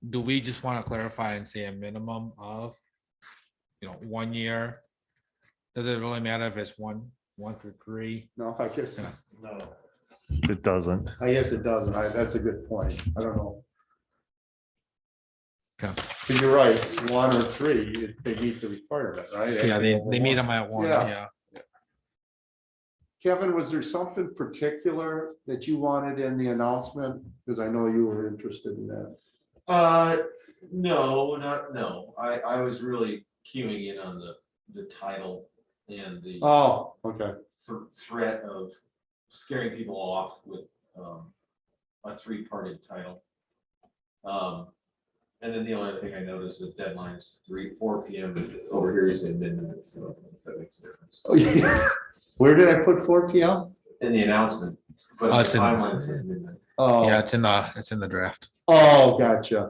Do we just want to clarify and say a minimum of, 1 year? Does it really matter if it's one through 3? no, I guess, No. It doesn't. I guess it doesn't. That's a good point. I don't know. Okay. But you're right, 1 or 3, they meet the requirement, right? Yeah, they meet them at 1, Yeah. yeah. Kevin, was there something particular that you wanted in the announcement? Because I know you were interested in that. No. I was really queuing in on the title and the Oh, okay. threat of scaring people off with a 3-parted title. And then the only other thing I noticed, the deadline's 4 p.m. Over here you say midnight, so if that makes a difference. Oh, yeah. Where did I put 4 p.m.? In the announcement, but Oh, the it's in- timeline says midnight. Oh, Yeah, it's in the draft. oh, gotcha.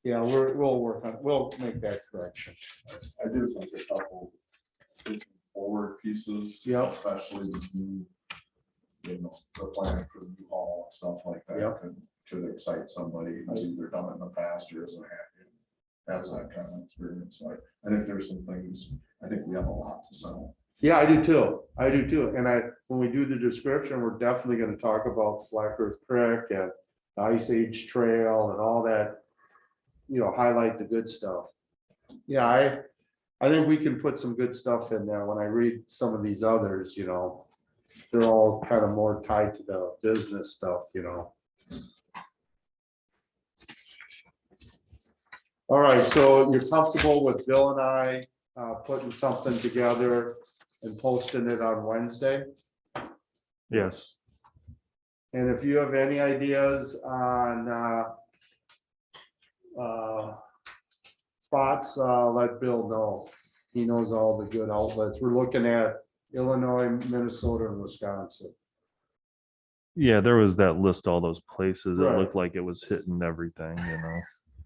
Yeah, we'll work on, we'll make that correction. I do think a couple forward pieces. Yep. Especially the new, the plan for the new hall and stuff like that. Yep. Could excite somebody who's either done it in the past or isn't happy. Has that kind of experience. Like, I think there's some things, I think we have a lot to sell. Yeah, I do too. I do too. And when we do the description, we're definitely going to talk about Black Earth Creek and the Ice Age Trail and all that. Highlight the good stuff. Yeah, I think we can put some good stuff in there. When I read some of these others, they're all kind of more tied to the business stuff. All right, so you're comfortable with Bill and I putting something together and posting it on Wednesday? Yes. And if you have any ideas on spots, let Bill know. He knows all the good outlets. We're looking at Illinois, Minnesota, and Wisconsin. Yeah, there was that list, all those places. It Right. looked like it was hitting everything,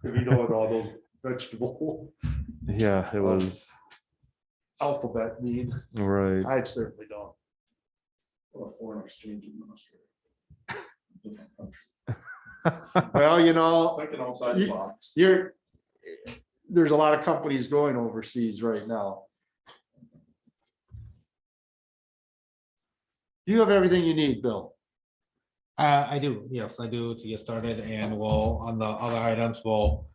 If you know what all those vegetable Yeah, it was, alphabet mean. right. I certainly don't. Or foreign exchange administrator. Different country. Well, Thinking outside the box. there's a lot of companies going overseas right now. Do you have everything you need, Bill? I do, yes, I do, to get started, and we'll, on the other items, we'll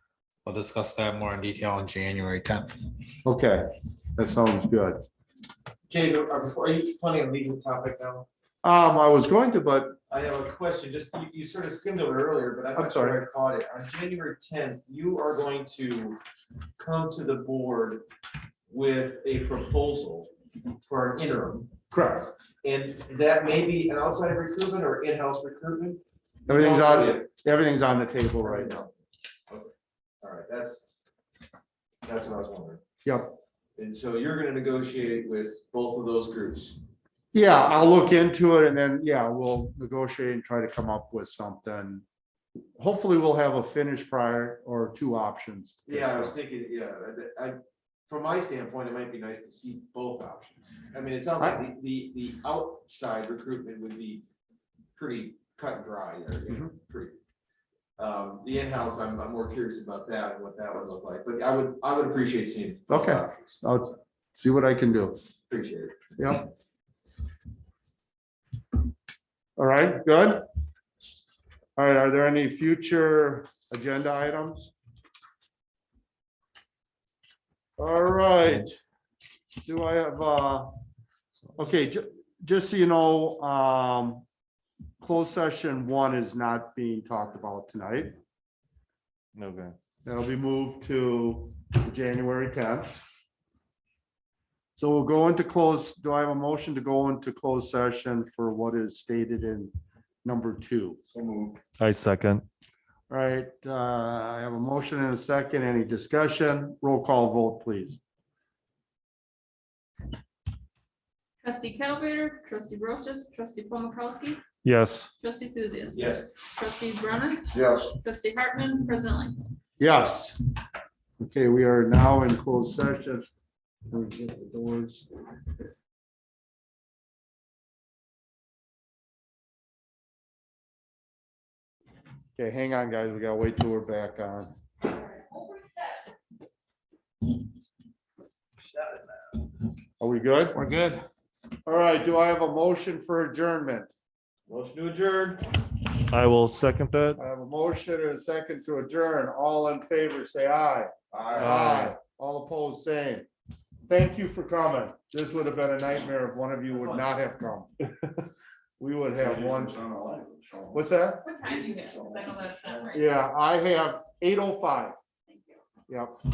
discuss that more in detail on January 10th. Okay, that sounds good. Jay, are you planning on leaving the topic now? I was going to, but I have a question, just you sort of skimmed over it earlier, but I'm not sure I caught it. On January 10th, you are going to come to the board with a proposal for an interim. correct. And that may be an outside recruitment or in-house recruitment? Everything's No, on, everything's on the table right now. Okay. All right, that's what I was wondering. Yep. And so you're gonna negotiate with both of those groups. Yeah, I'll look into it and then, yeah, we'll negotiate and try to come up with something. Hopefully we'll have a finished prior or two options. Yeah, I was thinking, yeah, from my standpoint, it might be nice to see both options. I mean, it sounds like the outside recruitment would be pretty cut and dry, or, you know, pretty. The in-house, I'm more curious about that and what that would look like, but I would appreciate seeing. both Okay. options. I'll see what I can do. Appreciate it. Yep. All right, good. All right, are there any future agenda items? All right. Do I have, okay, just so you know, closed session 1 is not being talked about tonight. Okay. That'll be moved to January 10th. So we'll go into do I have a motion to go into closed session for what is stated in number 2? So moved. I second. All right, I have a motion and a second. Any discussion? Roll call vote, please. Trustee Calvater, trustee Brochus, trustee Paul Mikowski, Yes. trustee Thuzius. Yes. Trustee Brunner, Yes. trustee Hartman, president Langford. Yes. Okay, we are now in closed session. Let me get the doors. Okay, hang on, guys. We gotta wait till we're back on. Are we good? We're good. All right, do I have a motion for adjournment? Motion to adjourn. I will second that. I have a motion and a second to adjourn. All in favor, say aye. Aye. All opposed, same. Thank you for coming. This would have been a nightmare if one of you would not have come. We would have one. What's that? What time do you have? 'Cause I know that's not right. Yeah, I have 8:05. Thank you. Yep.